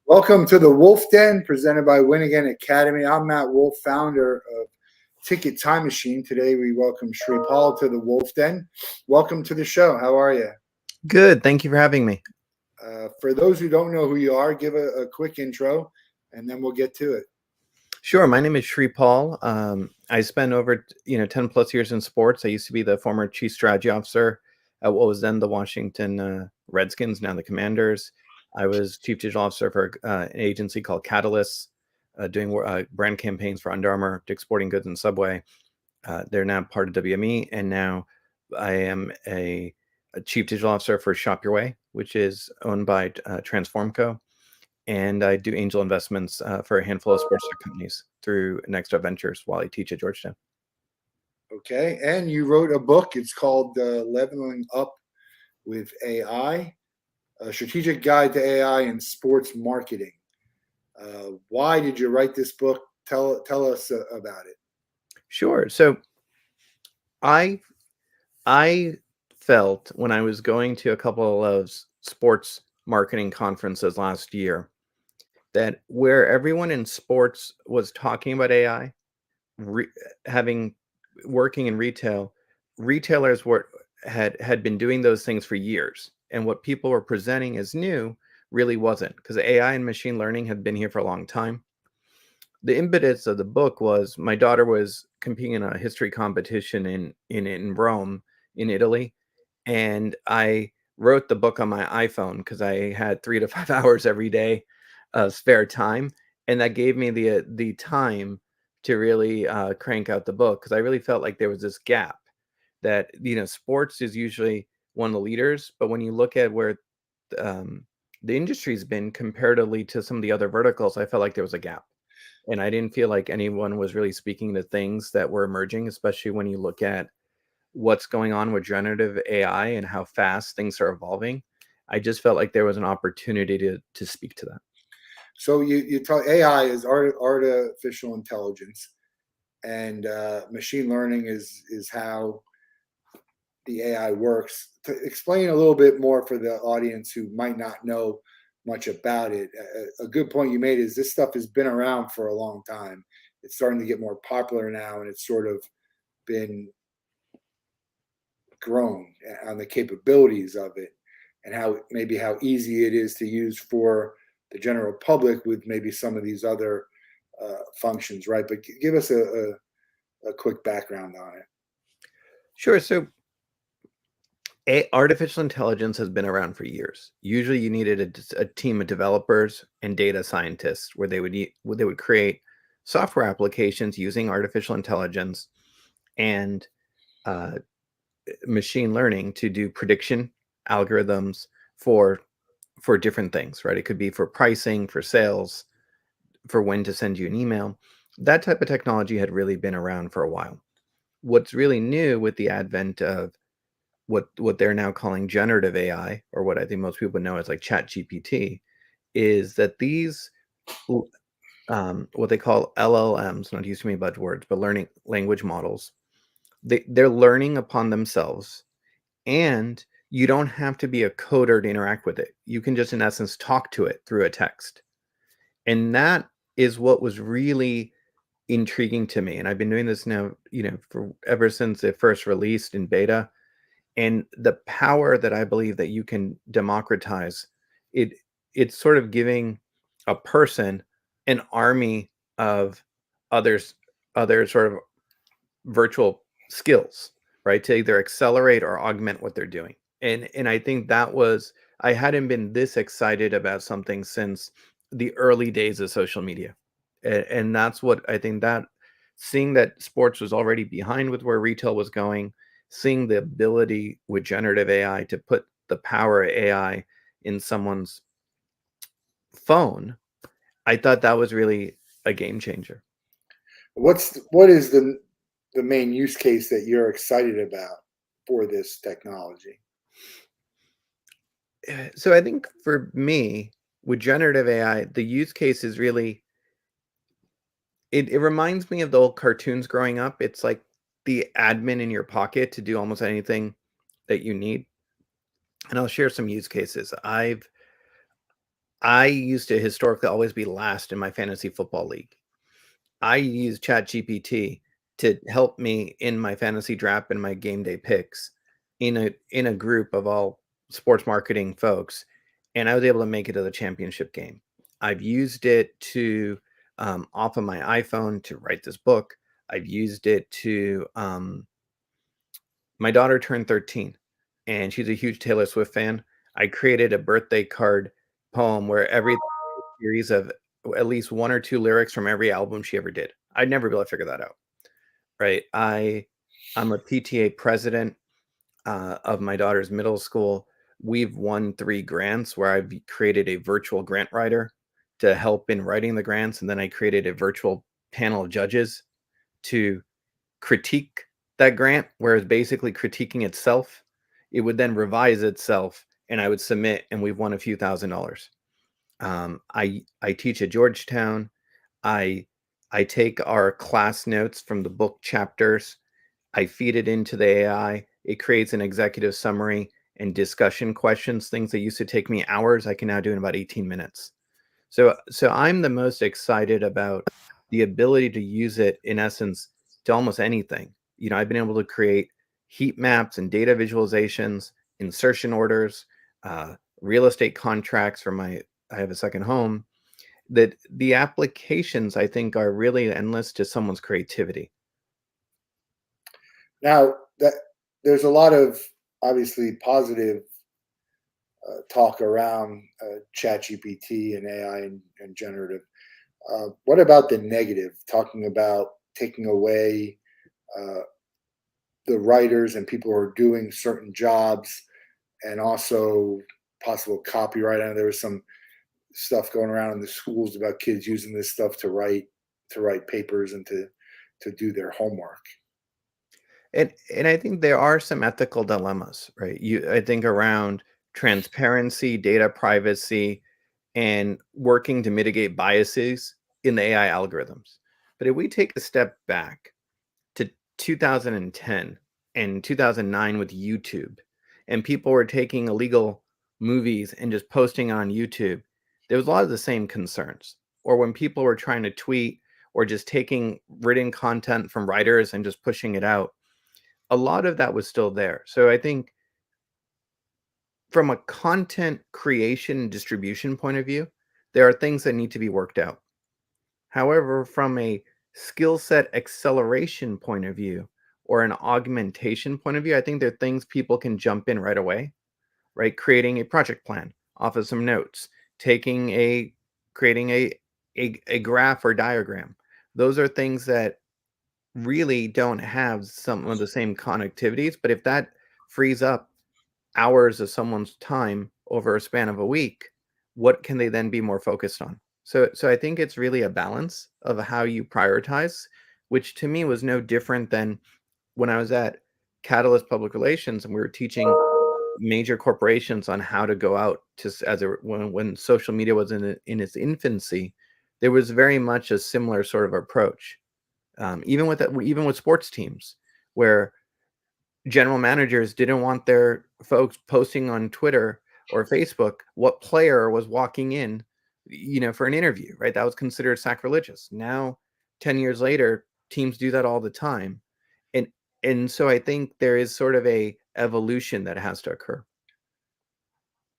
Welcome to the Wolff Den, presented by Win Again Academy. I'm Matt Wolff, founder of Ticket Time Machine. Today we welcome Shripal to the Wolff Den. Welcome to the show. How are you? Good. Thank you for having me. For those who don't know who you are, give a quick intro, and then we'll get to it. Sure. My name is Shripal. I spent over 10 plus years in sports. I used to be the former chief strategy officer at what was then the Washington Redskins, now the Commanders. I was chief digital officer for an agency called Catalyst, doing brand campaigns for Under Armour, Dick's Sporting Goods, and Subway. They're now part of WME, and now I am a chief digital officer for Shop Your Way, which is owned by Transformco. And I do angel investments for a handful of sports tech companies through Next Up Ventures while I teach at Georgetown. Okay, and you wrote a book. It's called Leveling Up with AI, a strategic guide to AI in sports marketing. Why did you write this book? Tell us about it. Sure. So I felt when I was going to a couple of sports marketing conferences last year that where everyone in sports was talking about AI, working in retail, retailers had been doing those things for years, and what people were presenting as new really wasn't, because AI and machine learning had been here for a long time. The impetus of the book was my daughter was competing in a history competition in Rome, in Italy, and I wrote the book on my iPhone because I had 3 to 5 hours every day of spare time, and that gave me the time to really crank out the book, because I really felt like there was this gap that sports is usually one of the leaders, but when you look at where the industry's been comparatively to some of the other verticals, I felt like there was a gap. And I didn't feel like anyone was really speaking to things that were emerging, especially when you look at what's going on with generative AI and how fast things are evolving. I just felt like there was an opportunity to speak to that. So you talk AI is artificial intelligence, and machine learning is how the AI works. To explain a little bit more for the audience who might not know much about it, a good point you made is this stuff has been around for a long time. It's starting to get more popular now, and it's sort of been grown on the capabilities of it, and how easy it is to use for the general public with maybe some of these other functions, right? But give us a quick background on it. Sure. So artificial intelligence has been around for years. Usually you needed a team of developers and data scientists where they would create software applications using artificial intelligence and uh, machine learning to do prediction algorithms for different things, right? It could be for pricing, for sales, for when to send you an email. That type of technology had really been around for a while. What's really new with the advent of what they're now calling generative AI, or what I think most people know as like Chat GPT, is that these what they call LLMs, not to use too many buzzwords, but learning language models, they're learning upon themselves, and you don't have to be a coder to interact with it. You can just in essence talk to it through a text. And that is what was really intriguing to me. And I've been doing this now, for ever since it first released in beta. And the power that I believe that you can democratize it, it's sort of giving a person an army of others, other sort of virtual skills, right? To either accelerate or augment what they're doing. And I think that was, I hadn't been this excited about something since the early days of social media. And that's what I think, that seeing that sports was already behind with where retail was going, seeing the ability with generative AI to put the power of AI in someone's phone, I thought that was really a game changer. What is the main use case that you're excited about for this technology? So I think for me, with generative AI, the use case is really, it reminds me of the old cartoons growing up. It's like the admin in your pocket to do almost anything that you need. And I'll share some use cases. I I used to historically always be last in my fantasy football league. I use ChatGPT to help me in my fantasy draft and my game day picks in a group of all sports marketing folks, and I was able to make it to the championship game. I've used it to off of my iPhone to write this book. I've used it to my daughter turned 13 and she's a huge Taylor Swift fan. I created a birthday card poem where every series of at least one or two lyrics from every album she ever did. I'd never be able to figure that out, right? I'm a PTA president of my daughter's middle school. We've won 3 grants where I've created a virtual grant writer to help in writing the grants, and then I created a virtual panel of judges to critique that grant, whereas basically critiquing itself. It would then revise itself, and I would submit, and we've won a few $1,000s. I teach at Georgetown. I I take our class notes from the book chapters. I feed it into the AI. It creates an executive summary and discussion questions. Things that used to take me hours, I can now do in about 18 minutes. So I'm the most excited about the ability to use it in essence to almost anything. I've been able to create heat maps and data visualizations, insertion orders, real estate contracts for I have a second home. That the applications I think are really endless to someone's creativity. Now that there's a lot of obviously positive talk around ChatGPT and AI and generative. What about the negative? Talking about taking away uh, the writers and people who are doing certain jobs, and also possible copyright. I know there was some stuff going around in the schools about kids using this stuff to write papers and to do their homework. And I think there are some ethical dilemmas, right? I think around transparency, data privacy, and working to mitigate biases in the AI algorithms. But if we take a step back to 2010 and 2009 with YouTube, and people were taking illegal movies and just posting on YouTube, there was a lot of the same concerns. Or when people were trying to tweet or just taking written content from writers and just pushing it out, a lot of that was still there. So I think from a content creation and distribution point of view, there are things that need to be worked out. However, from a skill set acceleration point of view or an augmentation point of view, I think there are things people can jump in right away, right? Creating a project plan off of some notes, taking a creating a graph or diagram. Those are things that really don't have some of the same connectivities, but if that frees up hours of someone's time over a span of a week, what can they then be more focused on? So I think it's really a balance of how you prioritize, which to me was no different than when I was at Catalyst Public Relations and we were teaching major corporations on how to go out to when social media was in its infancy. There was very much a similar sort of approach, even with sports teams, where general managers didn't want their folks posting on Twitter or Facebook what player was walking in, for an interview, right? That was considered sacrilegious. Now, 10 years later, teams do that all the time. And and so I think there is sort of a evolution that has to occur.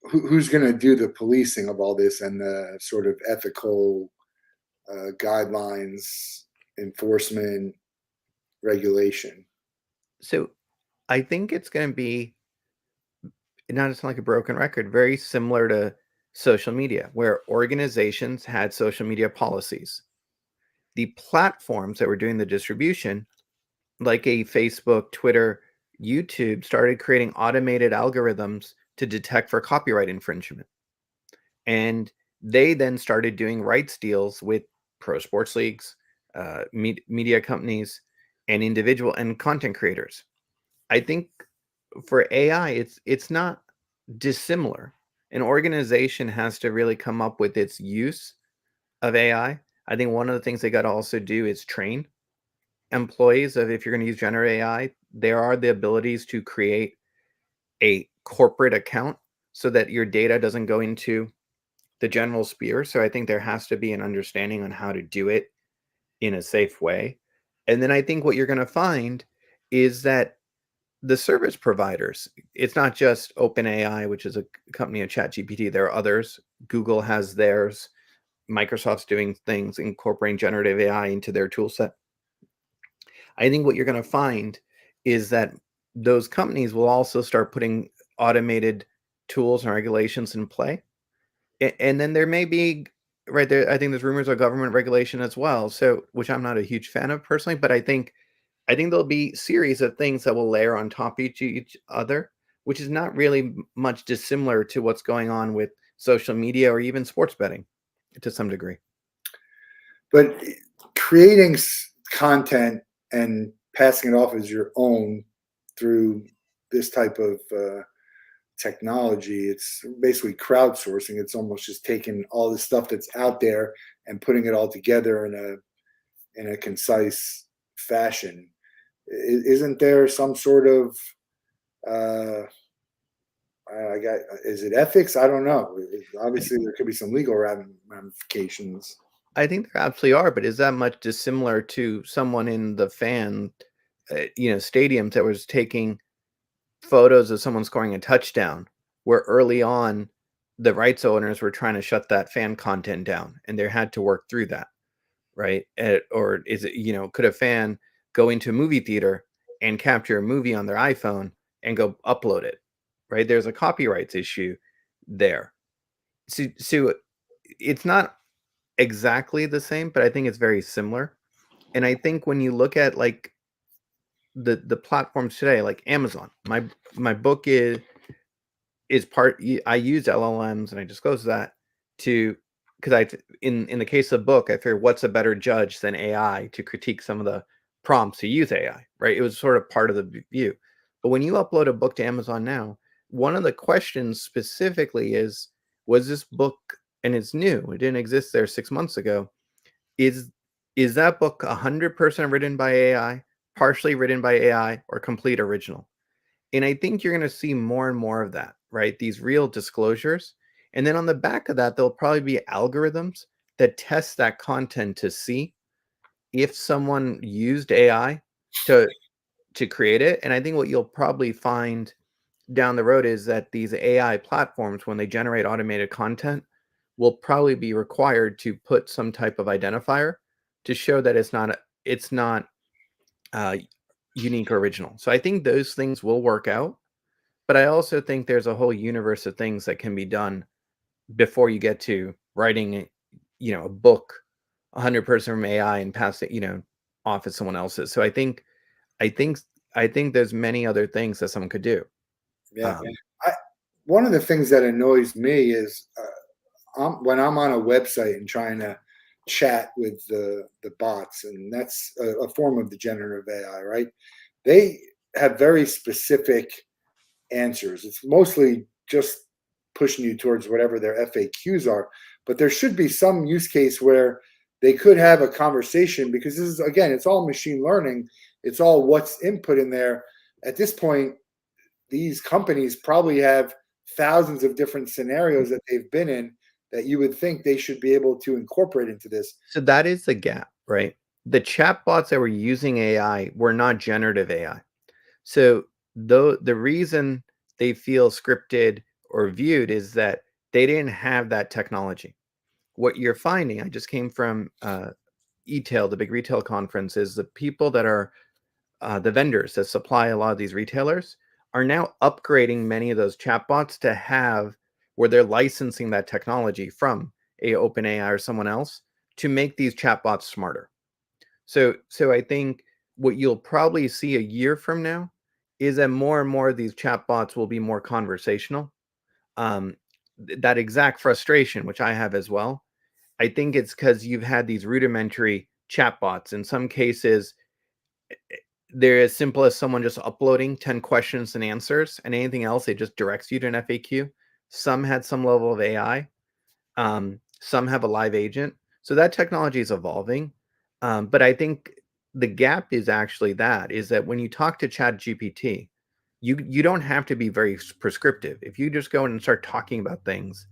Who's going to do the policing of all this and the sort of ethical guidelines, enforcement, regulation? So I think it's going to be, not just like a broken record, very similar to social media, where organizations had social media policies. The platforms that were doing the distribution, like a Facebook, Twitter, YouTube, started creating automated algorithms to detect for copyright infringement. And they then started doing rights deals with pro sports leagues, media companies, and individual and content creators. I think for AI, it's not dissimilar. An organization has to really come up with its use of AI. I think one of the things they got to also do is train employees of, if you're going to use generative AI, there are the abilities to create a corporate account so that your data doesn't go into the general spear. So I think there has to be an understanding on how to do it in a safe way. And then I think what you're going to find is that the service providers, it's not just OpenAI, which is a company of ChatGPT. There are others. Google has theirs. Microsoft's doing things incorporating generative AI into their tool set. I think what you're going to find is that those companies will also start putting automated tools and regulations in play. And then there may be, right there, I think there's rumors of government regulation as well. So, which I'm not a huge fan of personally, but I think there'll be series of things that will layer on top each other, which is not really much dissimilar to what's going on with social media or even sports betting to some degree. But creating content and passing it off as your own through this type of technology, it's basically crowdsourcing. It's almost just taking all the stuff that's out there and putting it all together in a concise fashion. Isn't there some sort of is it ethics? I don't know. Obviously, there could be some legal ramifications. I think there absolutely are, but is that much dissimilar to someone in the stadiums that was taking photos of someone scoring a touchdown, where early on the rights owners were trying to shut that fan content down, and they had to work through that, right? Or is it, could a fan go into a movie theater and capture a movie on their iPhone and go upload it, right? There's a copyrights issue there. So it's not exactly the same, but I think it's very similar. And I think when you look at like the platforms today, like Amazon, my book is part. I use LLMs, and I disclose that because in the case of the book, I figured what's a better judge than AI to critique some of the prompts to use AI, right? It was sort of part of the view. But when you upload a book to Amazon now, one of the questions specifically is, was this book, and it's new, it didn't exist there 6 months ago, is that book 100% written by AI, partially written by AI, or complete original? And I think you're going to see more and more of that, right? These real disclosures. And then on the back of that, there'll probably be algorithms that test that content to see if someone used AI to create it. And I think what you'll probably find down the road is that these AI platforms, when they generate automated content, will probably be required to put some type of identifier to show that it's not uh, unique or original. So I think those things will work out, but I also think there's a whole universe of things that can be done before you get to writing, a book 100% from AI and pass it, off as someone else's. So I think, I think there's many other things that someone could do. Yeah. Um, I, one of the things that annoys me is when I'm on a website and trying to chat with the bots, and that's a form of the generative AI, right? They have very specific answers. It's mostly just pushing you towards whatever their FAQs are, but there should be some use case where they could have a conversation, because this is, again, it's all machine learning. It's all what's input in there. At this point, these companies probably have thousands of different scenarios that they've been in that you would think they should be able to incorporate into this. so that is the gap, right? The chatbots that were using AI were not generative AI. So the reason they feel scripted or viewed is that they didn't have that technology. What you're finding, I just came from e-tail, the big retail conference, is the people that are the vendors that supply a lot of these retailers are now upgrading many of those chatbots to have where they're licensing that technology from a OpenAI or someone else to make these chatbots smarter. So I think what you'll probably see a year from now is that more and more of these chatbots will be more conversational. That exact frustration, which I have as well, I think it's because you've had these rudimentary chatbots. In some cases, they're as simple as someone just uploading 10 questions and answers, and anything else, it just directs you to an FAQ. Some had some level of AI. Some have a live agent. So that technology is evolving. But I think the gap is actually is that when you talk to Chat GPT, you don't have to be very prescriptive. If you just go in and start talking about things,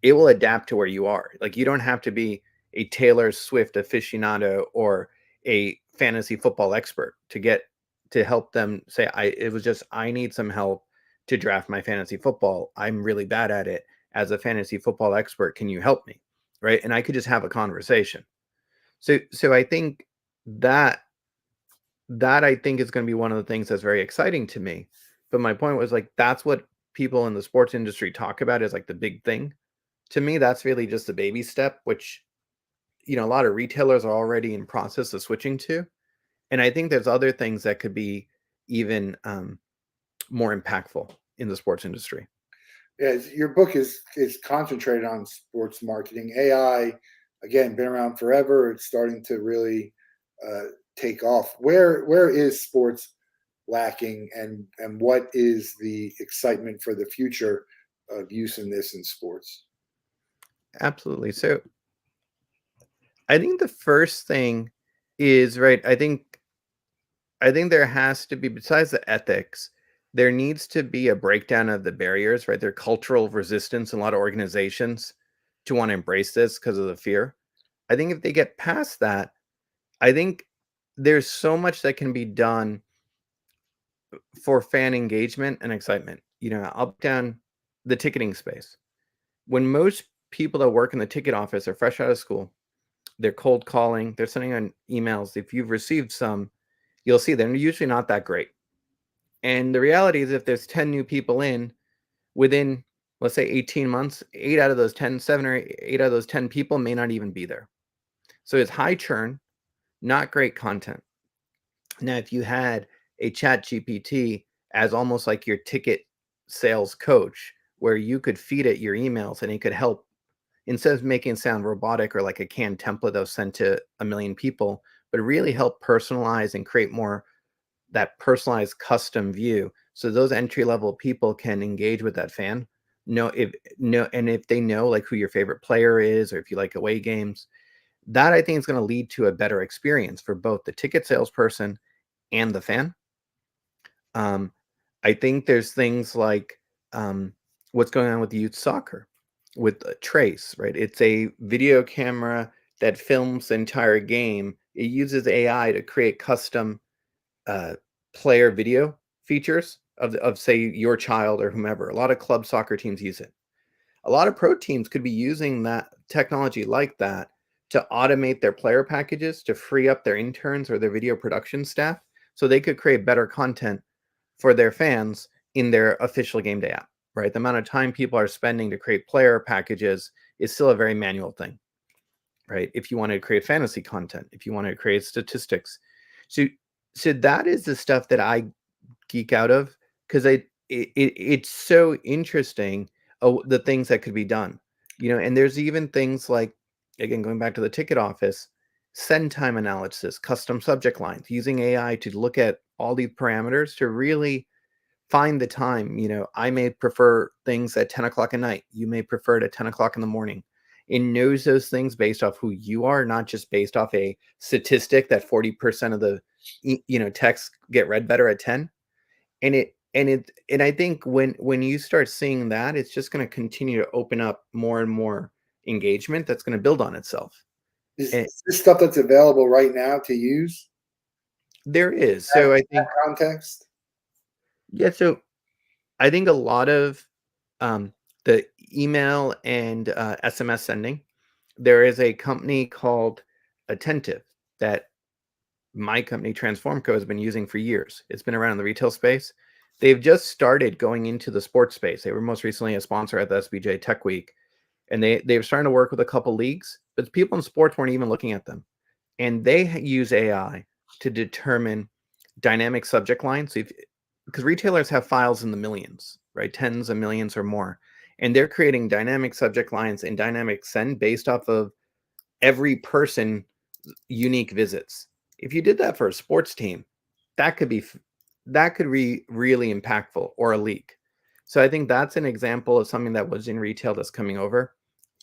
it will adapt to where you are. Like, you don't have to be a Taylor Swift aficionado or a fantasy football expert to help them say, I need some help to draft my fantasy football. I'm really bad at it. As a fantasy football expert, can you help me? Right. And I could just have a conversation. So I think that I think is going to be one of the things that's very exciting to me. But my point was, like, that's what people in the sports industry talk about is like the big thing. To me, that's really just a baby step, which, a lot of retailers are already in process of switching to. And I think there's other things that could be even more impactful in the sports industry. Yeah, your book is concentrated on sports marketing. AI, again, been around forever. It's starting to really uh, take off. Where is sports lacking, and what is the excitement for the future of using this in sports? Absolutely. So I think the first thing is, right. I think there has to be, besides the ethics, there needs to be a breakdown of the barriers, right? There cultural resistance in a lot of organizations to want to embrace this because of the fear. I think if they get past that, I think there's so much that can be done for fan engagement and excitement. I'll put down the ticketing space. When most people that work in the ticket office are fresh out of school, they're cold calling, they're sending on emails. If you've received some, you'll see they're usually not that great. And the reality is, if there's 10 new people in within, let's say, 18 months, 7 or 8 out of those 10 people may not even be there. So it's high churn, not great content. Now, if you had a chat GPT as almost like your ticket sales coach, where you could feed it your emails and it could help, instead of making it sound robotic or like a canned template that was sent to a million people, but really help personalize and create more that personalized custom view, so those entry level people can engage with that fan, and if they know like who your favorite player is, or if you like away games, that I think is going to lead to a better experience for both the ticket salesperson and the fan. um, I think there's things like, what's going on with youth soccer with Trace, right? It's a video camera that films the entire game. It uses AI to create custom uh, player video features of say your child or whomever. A lot of club soccer teams use it. A lot of pro teams could be using that technology like that to automate their player packages to free up their interns or their video production staff, so they could create better content for their fans in their official game day app. Right, the amount of time people are spending to create player packages is still a very manual thing. Right, if you want to create fantasy content, if you want to create statistics, so that is the stuff that I geek out of, because it's so interesting, the things that could be done. And there's even things like, again, going back to the ticket office, send time analysis, custom subject lines, using AI to look at all these parameters to really find the time. I may prefer things at 10 o'clock at night. You may prefer it at 10 o'clock in the morning. It knows those things based off who you are, not just based off a statistic that 40% of the texts get read better at 10. And I think when you start seeing that, it's just going to continue to open up more and more engagement that's going to build on itself. Is And this stuff that's available right now to use there is. that, So I that think, context? yeah, so I think a lot of the email and SMS sending, there is a company called Attentive that my company Transformco has been using for years. It's been around in the retail space. They've just started going into the sports space. They were most recently a sponsor at the SBJ Tech Week, and they're starting to work with a couple leagues, but people in sports weren't even looking at them. And they use AI to determine dynamic subject lines. So because retailers have files in the millions, right? Tens of millions or more. And they're creating dynamic subject lines and dynamic send based off of every person unique visits. If you did that for a sports team, that could be really impactful, or a league. So I think that's an example of something that was in retail that's coming over.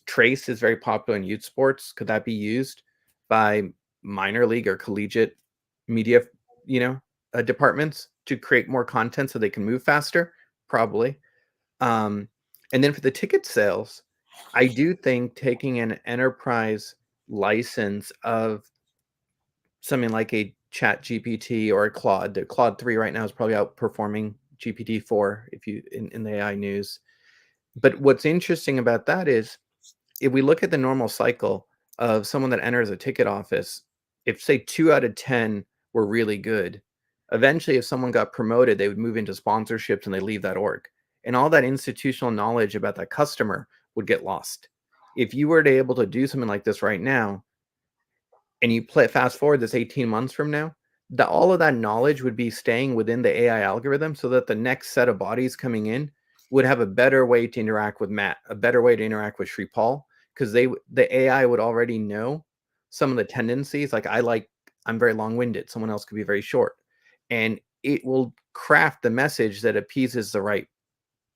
Trace is very popular in youth sports. Could that be used by minor league or collegiate media, departments to create more content so they can move faster? Probably. Um, and then for the ticket sales, I do think taking an enterprise license of something like a Chat GPT or a Claude, the Claude 3 right now is probably outperforming GPT 4 if you in the AI news. But what's interesting about that is if we look at the normal cycle of someone that enters a ticket office, if say 2 out of 10 were really good, eventually if someone got promoted, they would move into sponsorships and they leave that org. And all that institutional knowledge about that customer would get lost. If you were to able to do something like this right now, and you play fast forward this 18 months from now, all of that knowledge would be staying within the AI algorithm so that the next set of bodies coming in would have a better way to interact with Matt, a better way to interact with Shripal, because the AI would already know some of the tendencies. I'm very long-winded. Someone else could be very short. And it will craft the message that appeases the right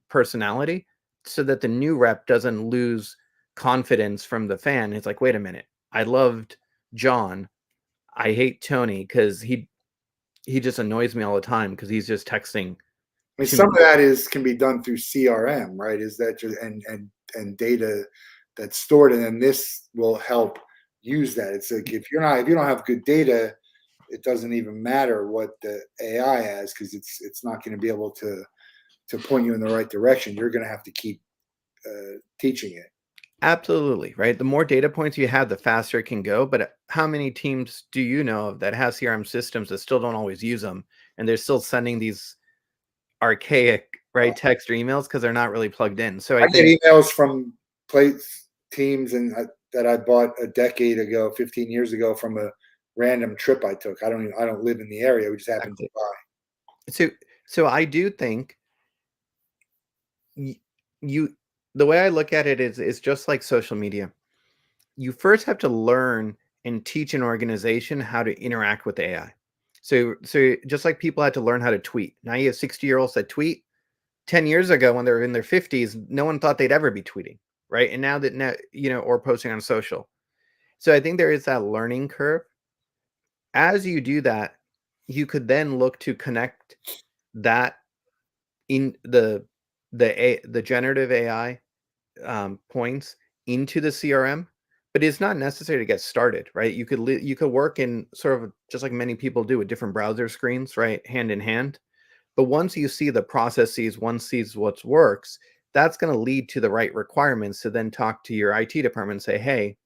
personality so that the new rep doesn't lose confidence from the fan. It's like, wait a minute, I loved John. I hate Tony because he just annoys me all the time because he's just texting I mean, too some many. of that can be done through CRM, right? Is that just and data that's stored, and then this will help use that. It's like if you don't have good data, it doesn't even matter what the AI has because it's not going to be able to point you in the right direction. You're going to have to keep teaching it. Absolutely, right? The more data points you have, the faster it can go. But how many teams do you know of that have CRM systems that still don't always use them, and they're still sending these archaic, right, text or emails because they're not really plugged in? So I I get think emails from plates teams that I bought a decade ago, 15 years ago, from a random trip I took. I don't live in the area. We just happened to exactly. buy. So so I do think y- you the way I look at it is just like social media. You first have to learn and teach an organization how to interact with AI. So just like people had to learn how to tweet. Now you have 60-year-olds that tweet. 10 years ago when they were in their 50s, no one thought they'd ever be tweeting, right? And now, or posting on social. So I think there is that learning curve. As you do that, you could then look to connect that in the generative AI points into the CRM, but it's not necessary to get started, right? You could work in sort of just like many people do with different browser screens, right, hand in hand. But once you see the processes, one sees what works, that's going to lead to the right requirements to then talk to your IT department and say, hey,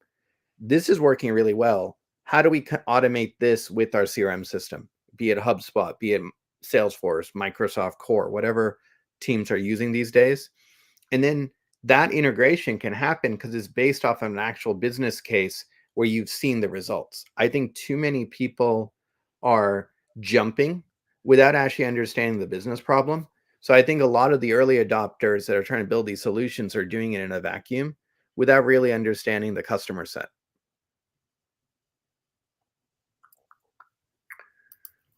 this is working really well. How do we automate this with our CRM system, be it HubSpot, be it Salesforce, Microsoft Core, whatever teams are using these days? And then that integration can happen because it's based off of an actual business case where you've seen the results. I think too many people are jumping without actually understanding the business problem. So I think a lot of the early adopters that are trying to build these solutions are doing it in a vacuum without really understanding the customer set.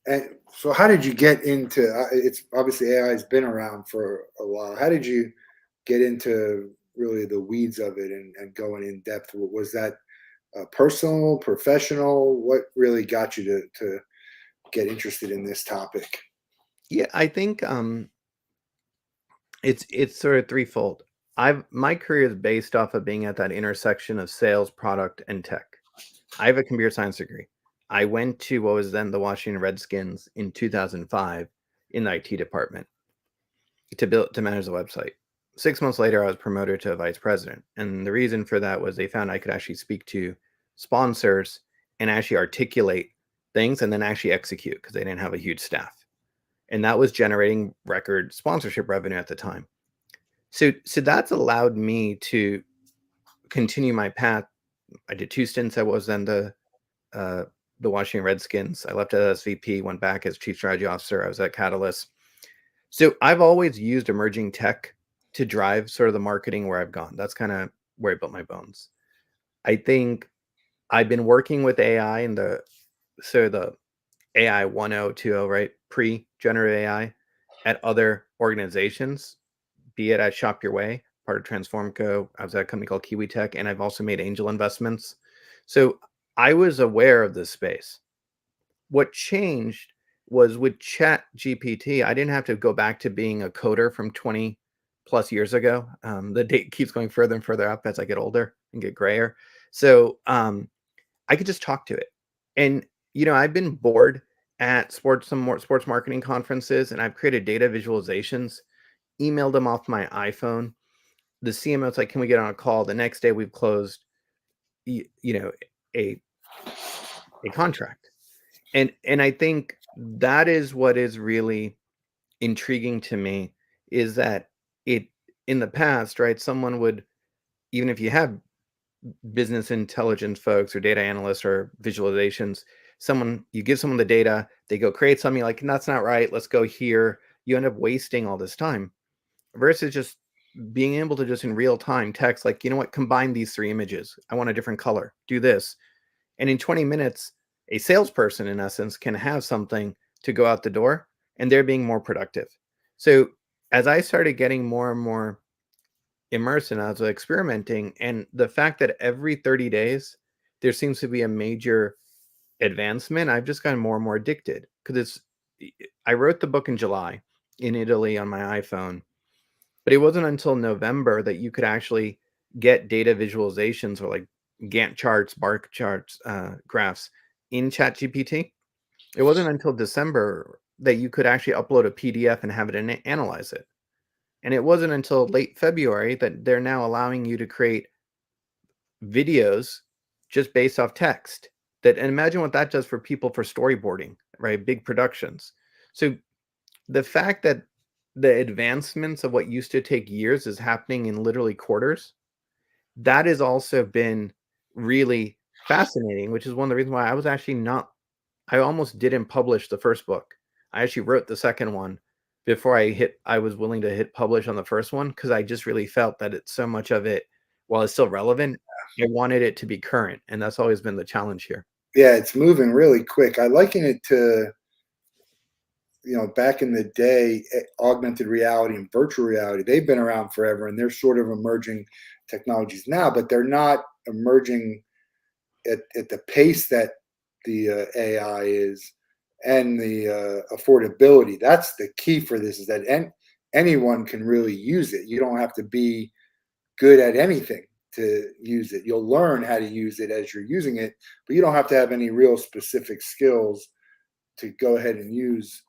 And so, how did you get into? It's obviously AI has been around for a while. How did you get into really the weeds of it and going in depth? Was that personal, professional? What really got you to get interested in this topic? Yeah, I think it's sort of threefold. My career is based off of being at that intersection of sales, product, and tech. I have a computer science degree. I went to what was then the Washington Redskins in 2005 in the IT department to manage the website. 6 months later, I was promoted to vice president, and the reason for that was they found I could actually speak to sponsors and actually articulate things and then actually execute because they didn't have a huge staff, and that was generating record sponsorship revenue at the time. So that's allowed me to continue my path. I did 2 stints. I was then uh, the Washington Redskins. I left as SVP, went back as chief strategy officer. I was at Catalyst. So I've always used emerging tech to drive sort of the marketing where I've gone. That's kind of where I built my bones. I think I've been working with AI and the AI 1.0, 2.0, right? Pre-generative AI at other organizations, be it at Shop Your Way, part of Transformco. I was at a company called Kiwi Tech, and I've also made angel investments. So I was aware of this space. What changed was with Chat GPT, I didn't have to go back to being a coder from plus years ago. The date keeps going further and further up as I get older and get grayer. So I could just talk to it. And I've been bored at some more sports marketing conferences, and I've created data visualizations, emailed them off my iPhone. The CMO's like, "Can we get on a call?" The next day, we've closed, a contract. And I think that is what is really intriguing to me, is that it in the past, right? Someone would, even if you have business intelligence folks or data analysts or visualizations, you give someone the data, they go create something, like, that's not right, let's go here. You end up wasting all this time versus just being able to just in real time text, like, what, combine these three images, I want a different color, do this. And in 20 minutes, a salesperson, in essence, can have something to go out the door, and they're being more productive. So as I started getting more and more immersed and I was experimenting, and the fact that every 30 days there seems to be a major advancement, I've just gotten more and more addicted, because I wrote the book in July in Italy on my iPhone, but it wasn't until November that you could actually get data visualizations, or like Gantt charts, bar charts, graphs in ChatGPT. It wasn't until December that you could actually upload a PDF and have it analyze it. And it wasn't until late February that they're now allowing you to create videos just based off text. And imagine what that does for people for storyboarding, right? Big productions. So the fact that the advancements of what used to take years is happening in literally quarters, that has also been really fascinating, which is one of the reasons why I almost didn't publish the first book. I actually wrote the second one before I was willing to hit publish on the first one, because I just really felt that it's so much of it, while it's still relevant, I wanted it to be current. And that's always been the challenge here. Yeah, it's moving really quick. I liken it to, back in the day, augmented reality and virtual reality. They've been around forever, and they're sort of emerging technologies now, but they're not emerging at the pace that the AI is, and the affordability. That's the key for this, is that anyone can really use it. You don't have to be good at anything to use it. You'll learn how to use it as you're using it, but you don't have to have any real specific skills to go ahead and use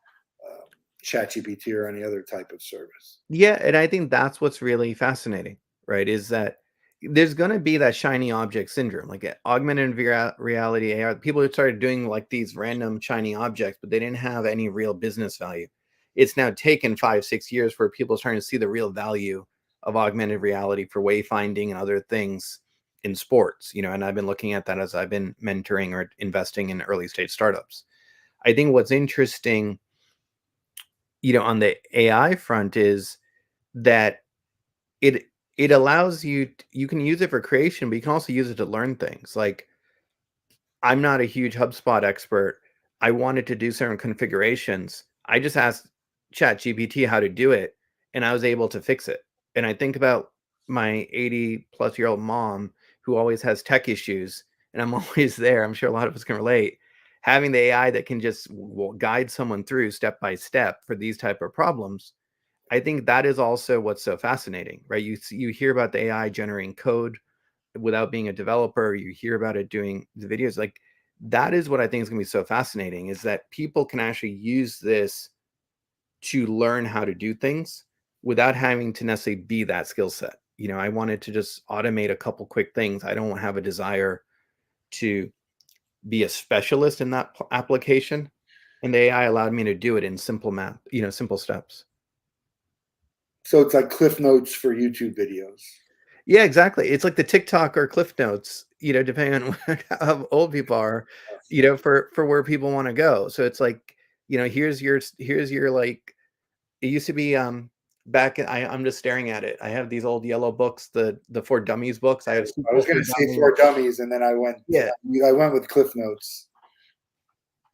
ChatGPT or any other type of service. Yeah, and I think that's what's really fascinating, right? Is that there's going to be that shiny object syndrome, like augmented reality AR. People who started doing like these random shiny objects, but they didn't have any real business value. It's now taken 5-6 years for people starting to see the real value of augmented reality for wayfinding and other things in sports. And I've been looking at that as I've been mentoring or investing in early stage startups. I think what's interesting, on the AI front, is that it allows you can use it for creation, but you can also use it to learn things. Like, I'm not a huge HubSpot expert. I wanted to do certain configurations. I just asked ChatGPT how to do it, and I was able to fix it. And I think about my 80-plus-year-old mom who always has tech issues, and I'm always there. I'm sure a lot of us can relate. Having the AI that can just guide someone through step by step for these type of problems, I think that is also what's so fascinating, right? You hear about the AI generating code without being a developer. You hear about it doing the videos. Like, that is what I think is going to be so fascinating, is that people can actually use this to learn how to do things without having to necessarily be that skill set. I wanted to just automate a couple quick things. I don't have a desire to be a specialist in that application. And the AI allowed me to do it in simple math, simple steps. So it's like Cliff Notes for YouTube videos. Yeah, exactly. It's like the TikTok or Cliff Notes, depending on how old people are, for where people want to go. So it's like, here's your like, it used to be I'm just staring at it. I have these old yellow books, the For Dummies books. I have I was going to say For Dummies, and then I Yeah. went with Cliff Notes.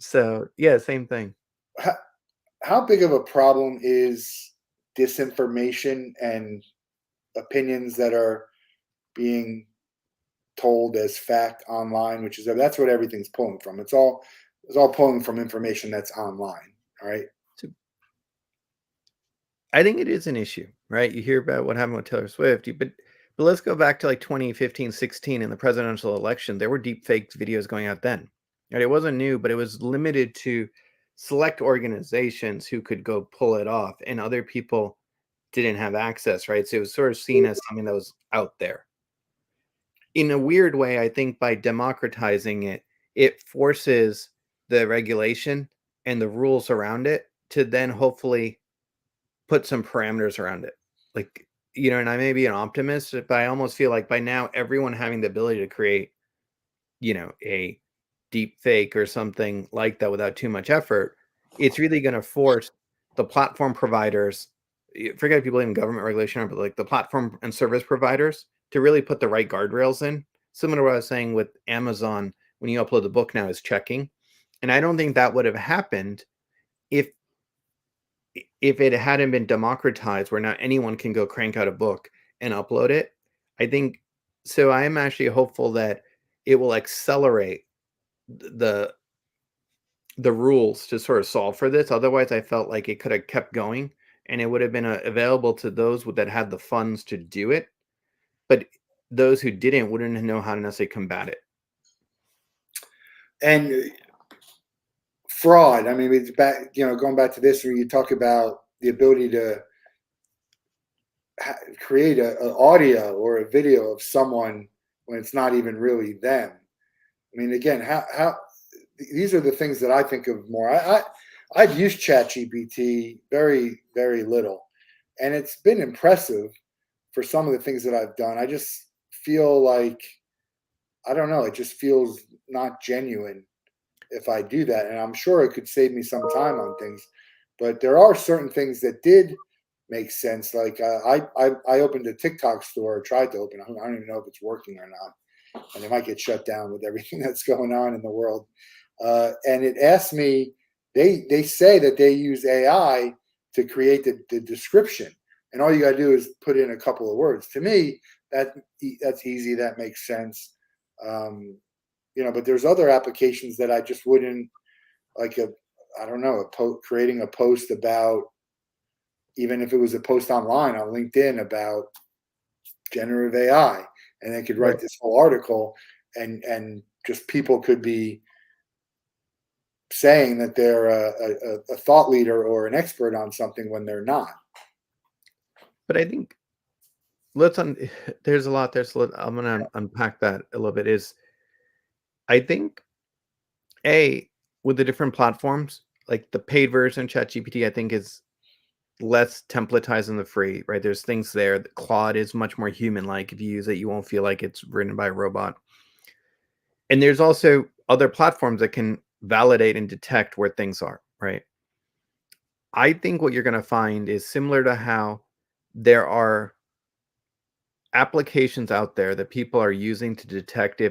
So yeah, same thing. How big of a problem is disinformation and opinions that are being told as fact online, which is that's what everything's pulling from. It's all pulling from information that's online. All right. So I think it is an issue, right? You hear about what happened with Taylor Swift, but let's go back to like 2015, 16 in the presidential election. There were deep faked videos going out then. Right? It wasn't new, but it was limited to select organizations who could go pull it off, and other people didn't have access, right? So it was sort of seen as something that was out there. In a weird way, I think by democratizing it, it forces the regulation and the rules around it to then hopefully put some parameters around it. Like, and I may be an optimist, but I almost feel like by now everyone having the ability to create, a deep fake or something like that without too much effort, it's really going to force the platform providers, forget people in government regulation, but like the platform and service providers to really put the right guardrails in. Similar to what I was saying with Amazon, when you upload the book now is checking. And I don't think that would have happened if it hadn't been democratized where now anyone can go crank out a book and upload it. I think so. I am actually hopeful that it will accelerate the rules to sort of solve for this. Otherwise, I felt like it could have kept going and it would have been available to those that had the funds to do it. But those who didn't wouldn't know how to necessarily combat it. And fraud. I mean, it's back. Going back to this, where you talk about the ability to create an audio or a video of someone when it's not even really them. I mean, again, how these are the things that I think of more. I've used ChatGPT very, very little, and it's been impressive for some of the things that I've done. I just feel like, I don't know, it just feels not genuine if I do that. And I'm sure it could save me some time on things, but there are certain things that did make sense. Like I opened a TikTok store, or tried to open. I don't even know if it's working or not, and it might get shut down with everything that's going on in the world. And it asked me. They say that they use AI to create the description, and all you got to do is put in a couple of words. To me, that's easy. That makes sense. But there's other applications that I just wouldn't like. I don't know, creating a post about, even if it was a post online on LinkedIn about generative AI, and they could write this whole article, and just people could be saying that they're a thought leader or an expert on something when they're not. But I think there's a lot. I'm going to unpack that a little bit. I think with the different platforms, like the paid version ChatGPT, I think is less templatized than the free, right? There's things there. Claude is much more human-like. If you use it, you won't feel like it's written by a robot. And there's also other platforms that can validate and detect where things are, right? I think what you're going to find is similar to how there are applications out there that people are using to detect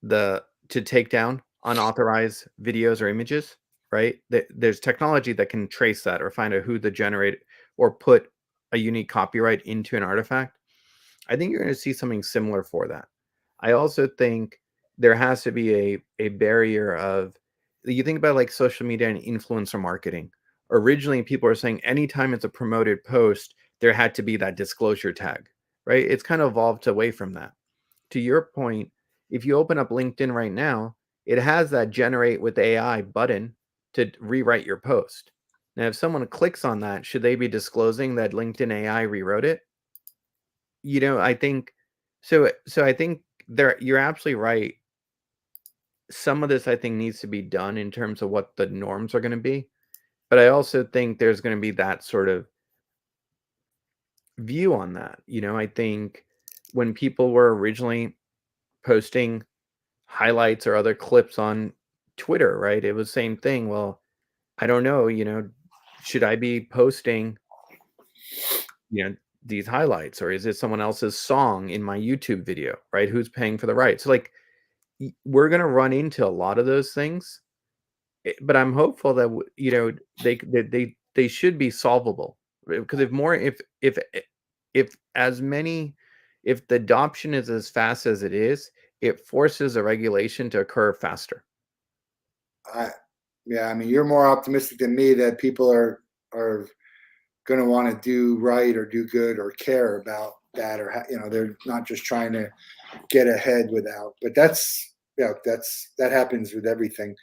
to take down unauthorized videos or images, right? There's technology that can trace that or find out who the generated or put a unique copyright into an artifact. I think you're going to see something similar for that. I also think there has to be a barrier of, you think about like social media and influencer marketing. Originally, people are saying anytime it's a promoted post, there had to be that disclosure tag, right? It's kind of evolved away from that. To your point, if you open up LinkedIn right now, it has that generate with AI button to rewrite your post. Now, if someone clicks on that, should they be disclosing that LinkedIn AI rewrote it? I think so. So I think you're absolutely right. Some of this, I think, needs to be done in terms of what the norms are going to be. But I also think there's going to be that sort of view on that. I think when people were originally posting highlights or other clips on Twitter, right? It was same thing. Well, I don't know, should I be posting, these highlights, or is it someone else's song in my YouTube video, right? Who's paying for the rights? Like we're going to run into a lot of those things, but I'm hopeful that they should be solvable, because if the adoption is as fast as it is, it forces a regulation to occur faster. Yeah, I mean, you're more optimistic than me that people are going to want to do right or do good or care about that, or they're not just trying to get ahead without. But that happens with everything.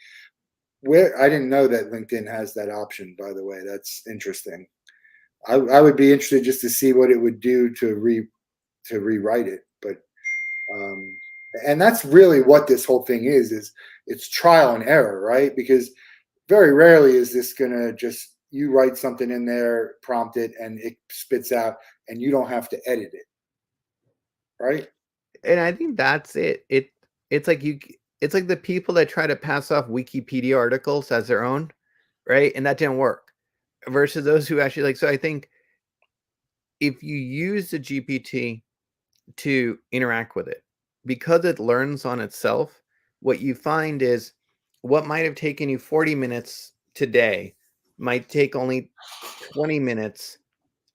Where I didn't know that LinkedIn has that option, by the way. That's interesting. I would be interested just to see what it would do to rewrite it. But um, and that's really what this whole thing is it's trial and error, right? Because very rarely is this gonna just you write something in there, prompt it, and it spits out, and you don't have to edit it, right? And I think that's it. It's like it's like the people that try to pass off Wikipedia articles as their own, right? And that didn't work. Versus those who actually like. So I think if you use the GPT to interact with it, because it learns on itself, what you find is what might have taken you 40 minutes today might take only 20 minutes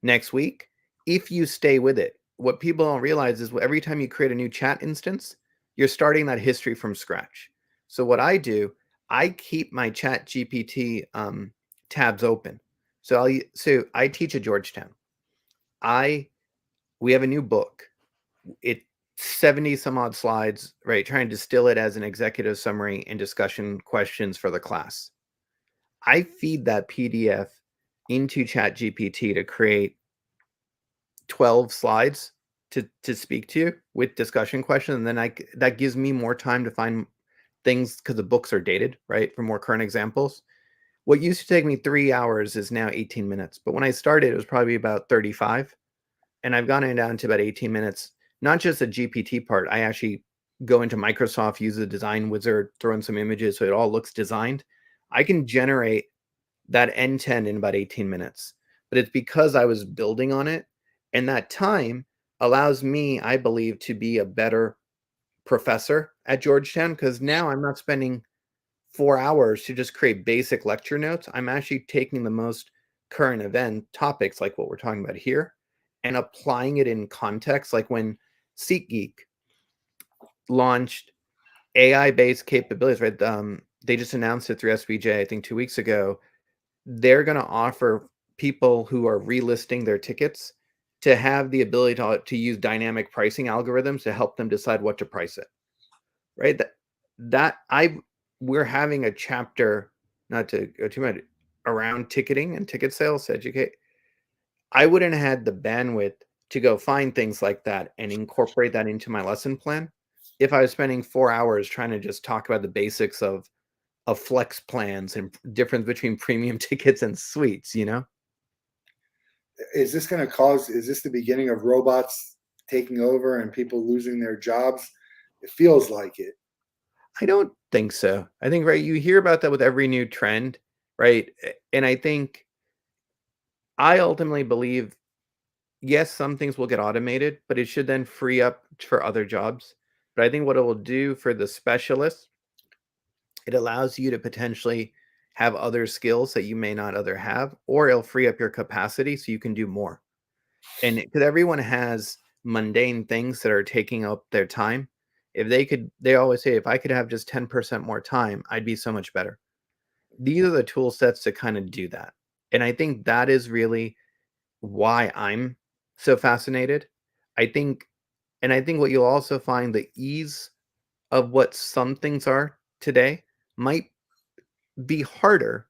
next week if you stay with it. What people don't realize is every time you create a new chat instance, you're starting that history from scratch. So what I do, I keep my chat GPT tabs open. So I teach at Georgetown. I We have a new book. It 70 some odd slides, right? Trying to distill it as an executive summary and discussion questions for the class. I feed that PDF into Chat GPT to create 12 slides to speak to you with discussion questions. And then that gives me more time to find things because the books are dated, right? For more current examples. What used to take me 3 hours is now 18 minutes. But when I started, it was probably about 35. And I've gotten it down to about 18 minutes. Not just the GPT part. I actually go into Microsoft, use the design wizard, throw in some images so it all looks designed. I can generate that end to end in about 18 minutes. But it's because I was building on it. And that time allows me, I believe, to be a better professor at Georgetown because now I'm not spending 4 hours to just create basic lecture notes. I'm actually taking the most current event topics like what we're talking about here and applying it in context. Like when SeatGeek launched AI-based capabilities, right? They just announced it through SBJ, I think 2 weeks ago. They're going to offer people who are relisting their tickets to have the ability to use dynamic pricing algorithms to help them decide what to price it, right? We're having a chapter, not to go too much, around ticketing and ticket sales to educate. I wouldn't have had the bandwidth to go find things like that and incorporate that into my lesson plan if I was spending 4 hours trying to just talk about the basics of flex plans and difference between premium tickets and suites, you know? Is this the beginning of robots taking over and people losing their jobs? It feels like it. I don't think so. I think, right, you hear about that with every new trend, right? And I think I ultimately believe, yes, some things will get automated, but it should then free up for other jobs. But I think what it will do for the specialists, it allows you to potentially have other skills that you may not other have, or it'll free up your capacity so you can do more. And because everyone has mundane things that are taking up their time. If they always say, if I could have just 10% more time, I'd be so much better. These are the tool sets to kind of do that. And I think that is really why I'm so fascinated. I think, and I think what you'll also find, the ease of what some things are today might be harder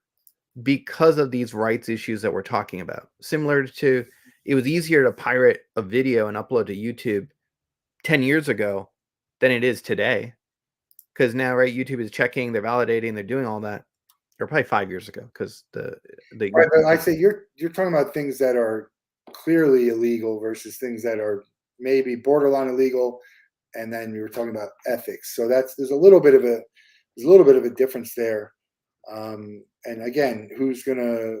because of these rights issues that we're talking about. Similar to, it was easier to pirate a video and upload to YouTube 10 years ago than it is today. Because now, right, YouTube is checking, they're validating, they're doing all that. Or probably 5 years ago, because the Right, but I say you're talking about things that are clearly illegal versus things that are maybe borderline illegal, and then you were talking about ethics. So there's a little bit of a difference there. And again, who's gonna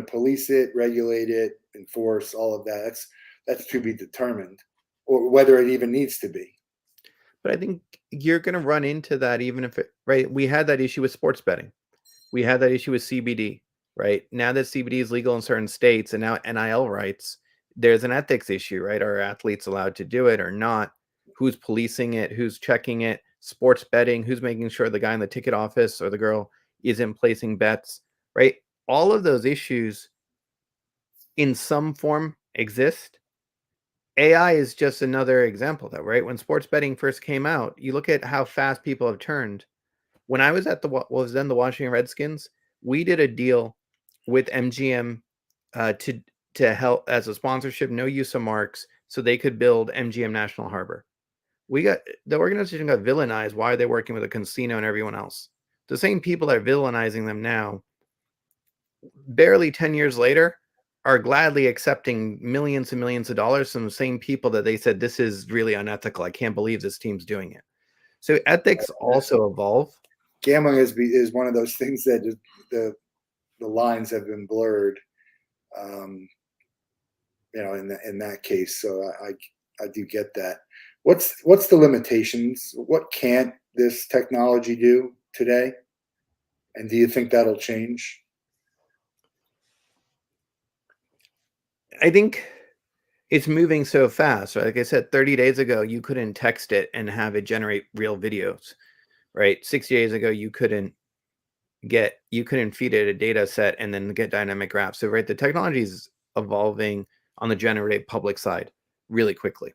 police it, regulate it, enforce all of that? That's to be determined, or whether it even needs to be. But I think you're going to run into that even if right? We had that issue with sports betting. We had that issue with CBD, right? Now that CBD is legal in certain states and now NIL rights, there's an ethics issue, right? Are athletes allowed to do it or not? Who's policing it? Who's checking it? Sports betting, who's making sure the guy in the ticket office or the girl isn't placing bets, right? All of those issues in some form exist. AI is just another example, though, right? When sports betting first came out, you look at how fast people have turned. When I was at was then the Washington Redskins, we did a deal with MGM to help as a sponsorship, no use of marks, so they could build MGM National Harbor. The organization got villainized. Why are they working with a casino and everyone else? The same people that are villainizing them now, barely 10 years later, are gladly accepting millions and millions of dollars from the same people that they said, this is really unethical. I can't believe this team's doing it. So ethics also evolve. Gambling is one of those things that the lines have been blurred, in that case. So I do get that. What's the limitations? What can't this technology do today? And do you think that'll change? I think it's moving so fast. Right? Like I said, 30 days ago, you couldn't text it and have it generate real videos, right? 60 days ago, you couldn't feed it a data set and then get dynamic graphs. So, right, the technology is evolving on the generative public side really quickly.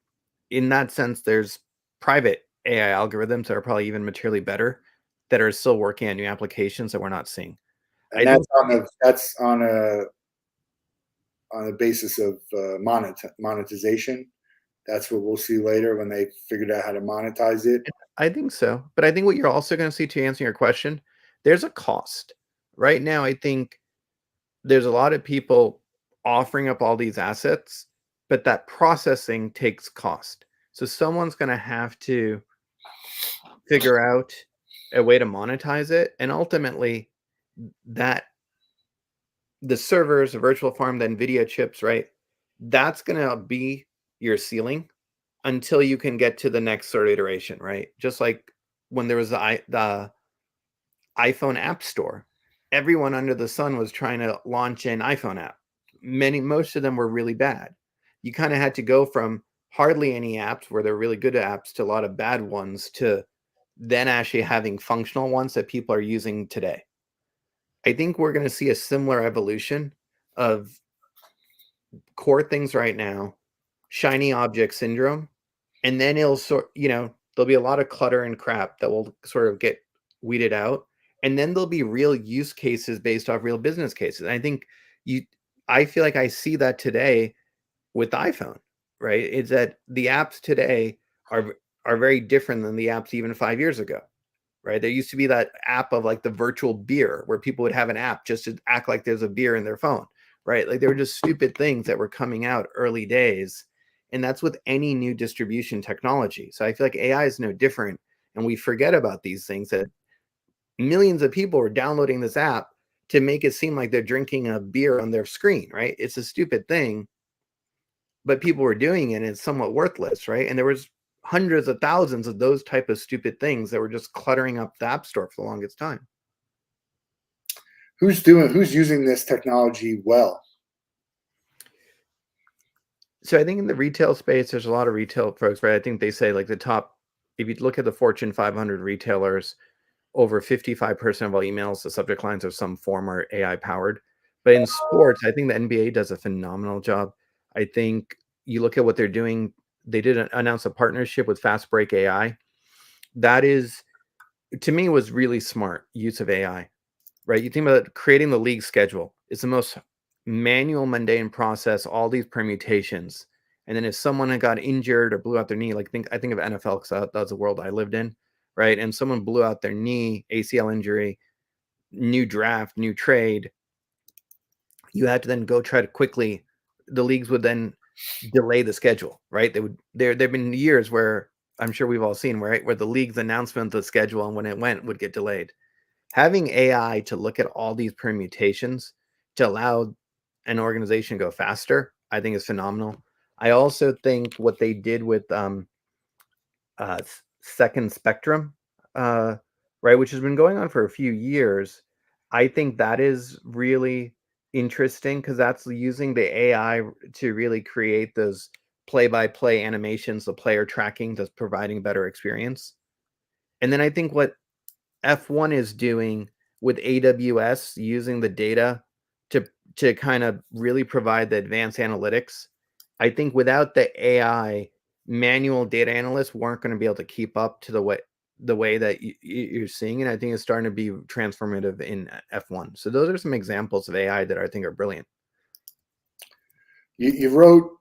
In that sense, there's private AI algorithms that are probably even materially better that are still working on new applications that we're not seeing. And that's on a basis of monetization. That's what we'll see later when they figured out how to monetize it. I think so. But I think what you're also going to see, to answer your question, there's a cost. Right now, I think there's a lot of people offering up all these assets, but that processing takes cost. So someone's going to have to figure out a way to monetize it. And ultimately, that the servers, the virtual farm, the NVIDIA chips, right? That's going to be your ceiling until you can get to the next sort of iteration, right? Just like when there was the iPhone App Store, everyone under the sun was trying to launch an iPhone app. Most of them were really bad. You kind of had to go from hardly any apps where they're really good apps to a lot of bad ones to then actually having functional ones that people are using today. I think we're going to see a similar evolution of core things right now, shiny object syndrome, and then there'll be a lot of clutter and crap that will sort of get weeded out. And then there'll be real use cases based off real business cases. And I feel like I see that today with iPhone, right? It's that the apps today are very different than the apps even 5 years ago, right? There used to be that app of like the virtual beer where people would have an app just to act like there's a beer in their phone, right? Like they were just stupid things that were coming out early days. And that's with any new distribution technology. So I feel like AI is no different. And we forget about these things that millions of people are downloading this app to make it seem like they're drinking a beer on their screen, right? It's a stupid thing, but people were doing it and it's somewhat worthless, right? And there was hundreds of thousands of those type of stupid things that were just cluttering up the app store for the longest time. Who's using this technology well? So I think in the retail space, there's a lot of retail folks, right? I think they say like if you look at the Fortune 500 retailers, over 55% of all emails, the subject lines of some form are AI powered. But in sports, I think the NBA does a phenomenal job. I think you look at what they're doing. They did announce a partnership with Fast Break AI. That is, to me, was really smart use of AI, right? You think about creating the league schedule. It's the most manual, mundane process, all these permutations. And then if someone had got injured or blew out their knee, I think of NFL because that was the world I lived in, right? And someone blew out their knee, ACL injury, new draft, new trade. You had to then go try to quickly. The leagues would then delay the schedule, right? There've been years where I'm sure we've all seen where the league's announcement of the schedule and when it went would get delayed. Having AI to look at all these permutations to allow an organization to go faster, I think is phenomenal. I also think what they did with Second Spectrum, right, which has been going on for a few years, I think that is really interesting because that's using the AI to really create those play-by-play animations, the player tracking, that's providing a better experience. And then I think what F1 is doing with AWS using the data to kind of really provide the advanced analytics. I think without the AI, manual data analysts weren't going to be able to keep up to the way that you're seeing it. I think it's starting to be transformative in F1. So those are some examples of AI that I think are brilliant. You wrote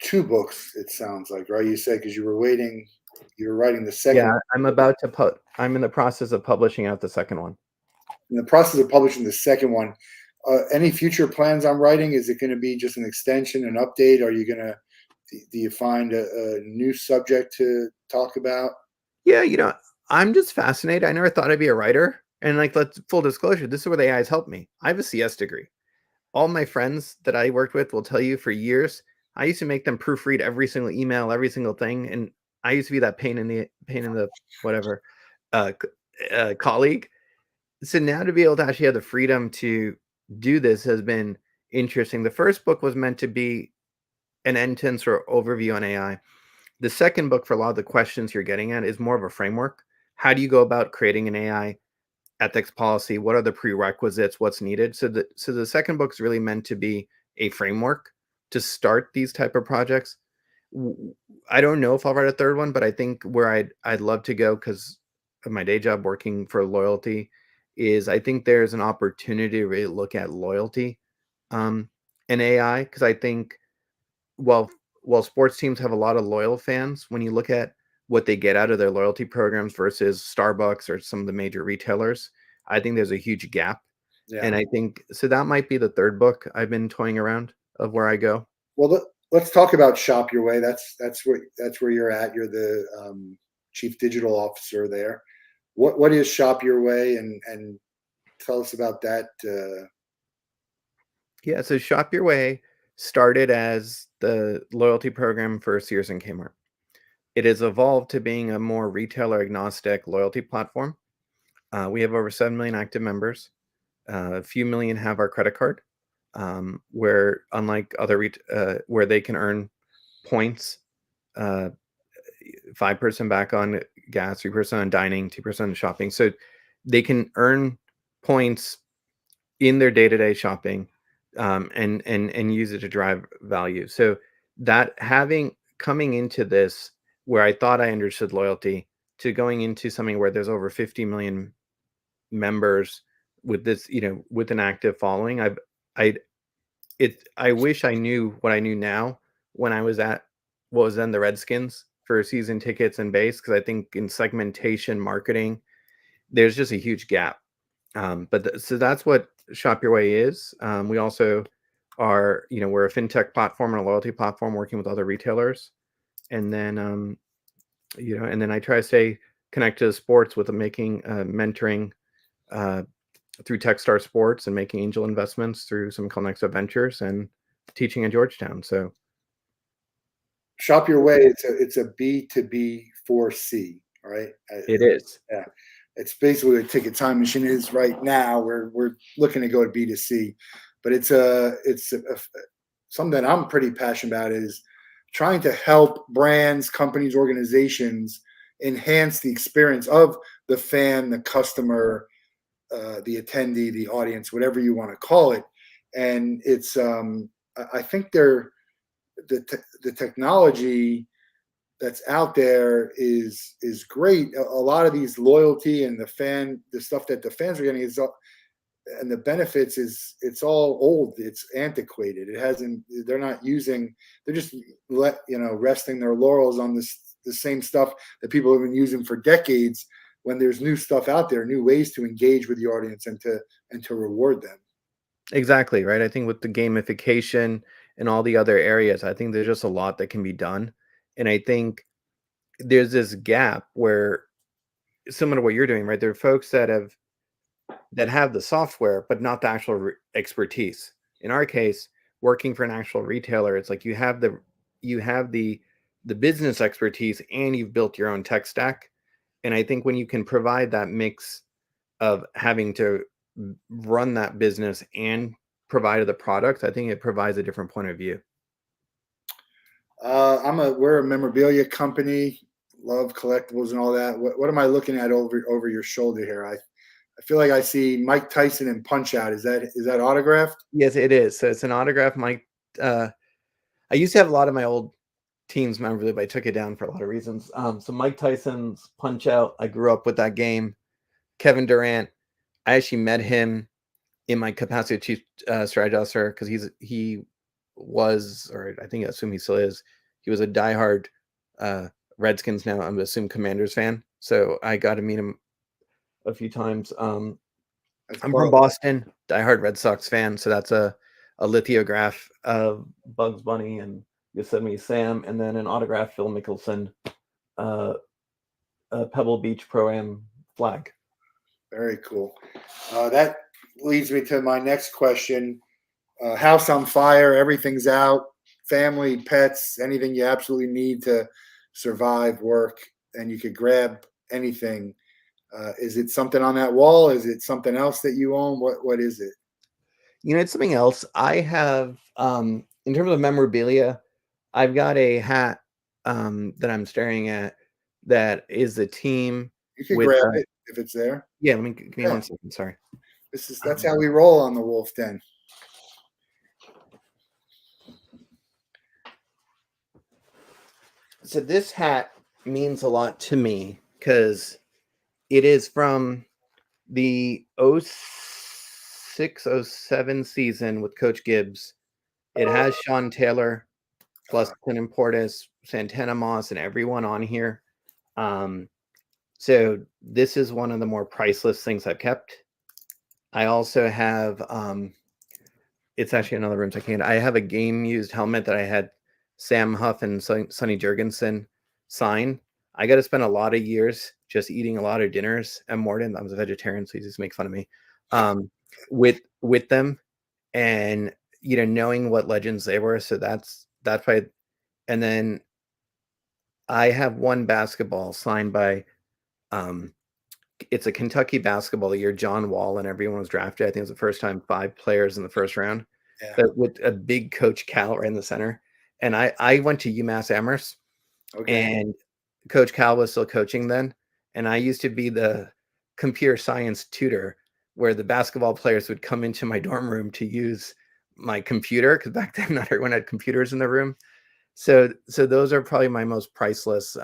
2 books, it sounds like, right? You said because you were writing the second. Yeah, I'm in the process of publishing out the second one. In the process of publishing the second one. Any future plans on writing? Is it going to be just an extension, an update? Are you going to, do you find a new subject to talk about? Yeah, I'm just fascinated. I never thought I'd be a writer. And like, let's full disclosure, this is where the AI has helped me. I have a CS degree. All my friends that I worked with will tell you for years, I used to make them proofread every single email, every single thing. And I used to be that pain in the whatever colleague. So now to be able to actually have the freedom to do this has been interesting. The first book was meant to be an end-to-end sort of overview on AI. The second book, for a lot of the questions you're getting at, is more of a framework. How do you go about creating an AI ethics policy? What are the prerequisites? What's needed? So the second book is really meant to be a framework to start these type of projects. I don't know if I'll write a third one, but I think where I'd love to go, because of my day job working for loyalty, is I think there's an opportunity to really look at loyalty in AI, because I think while sports teams have a lot of loyal fans, when you look at what they get out of their loyalty programs versus Starbucks or some of the major retailers, I think there's a huge gap. Yeah. And I think so that might be the third book I've been toying around of where I go. Well, let's talk about Shop Your Way. That's where you're at. You're the chief digital officer there. What is Shop Your Way, and tell us about that. Yeah, so Shop Your Way started as the loyalty program for Sears and Kmart. It has evolved to being a more retailer agnostic loyalty platform. We have over 7 million active members. A few million have our credit card, where unlike where they can earn points, uh, 5% back on gas, 3% on dining, 2% on shopping. So they can earn points in their day-to-day shopping, and use it to drive value. So that coming into this where I thought I understood loyalty, to going into something where there's over 50 million members with this, with an active following. I I wish I knew what I knew now when I was at what was then the Redskins for season tickets and base, because I think in segmentation marketing, there's just a huge gap. So that's what Shop Your Way is. We also are, we're a fintech platform and a loyalty platform working with other retailers. And then, and then I try to stay connected to sports with making mentoring through Techstar Sports, and making angel investments through some called Next Ventures, and teaching at Georgetown. So Shop Your Way. It's a B2B4C. All right. it is. Yeah. It's basically what a ticket time machine is right now. We're looking to go to B2C, but it's something that I'm pretty passionate about, is trying to help brands, companies, organizations enhance the experience of the fan, the customer, the attendee, the audience, whatever you want to call it. And it's I think the technology that's out there is great. A lot of these loyalty and the stuff that the fans are getting and the benefits it's all old. It's antiquated. It hasn't. They're not using. They're just resting their laurels on the same stuff that people have been using for decades. When there's new stuff out there, new ways to engage with the audience and to reward them. Exactly, right? I think with the gamification and all the other areas, I think there's just a lot that can be done. And I think there's this gap where, similar to what you're doing, right? There are folks that have the software but not the actual expertise. In our case, working for an actual retailer, it's like you have the business expertise, and you've built your own tech stack. And I think when you can provide that mix of having to run that business and provide the product, I think it provides a different point of view. We're a memorabilia company. Love collectibles and all that. What am I looking at over your shoulder here? I feel like I see Mike Tyson in Punch Out. Is that autographed? Yes, it is. So it's an autograph. I used to have a lot of my old teams memorabilia, but I took it down for a lot of reasons. So Mike Tyson's Punch Out. I grew up with that game. Kevin Durant. I actually met him in my capacity of chief strategy officer because he was, or I assume he still is. He was a diehard Redskins, now I'm assuming Commanders fan. So I got to meet him a few times. I'm from Boston, diehard Red Sox fan. So that's a lithograph of Bugs Bunny and Yosemite Sam, and then an autograph Phil Mickelson, a Pebble Beach Pro-Am flag. Very cool. That leads me to my next question. House on fire, everything's out, family, pets, anything you absolutely need to survive, work, and you could grab anything. Is it something on that wall? Is it something else that you own? What is it? It's something else. I have, in terms of memorabilia, I've got a hat that I'm staring at that is the team. You could grab it if it's there. Yeah, give me 1 second. Sorry. That's how we roll on the Wolff Den. So this hat means a lot to me because it is from the 06-07 season with Coach Gibbs. It has Sean Taylor plus Clinton Portis, Santana Moss, and everyone on here. So this is one of the more priceless things I've kept. I also have, it's actually another room, so I can't. I have a game used helmet that I had Sam Huff and Sonny Jurgensen sign. I got to spend a lot of years just eating a lot of dinners at Morden. I was a vegetarian, so he just make fun of me with them, and knowing what legends they were. So that's why. And then I have one basketball signed by, it's a Kentucky basketball the year John Wall and everyone was drafted. I think it was the first time 5 players in the first round. Yeah. But with a big Coach Cal right in the center. And I went to UMass Amherst, and Coach Cal was still coaching then. And I used to be the computer science tutor where the basketball players would come into my dorm room to use my computer, because back then not everyone had computers in the room. So those are probably my most priceless.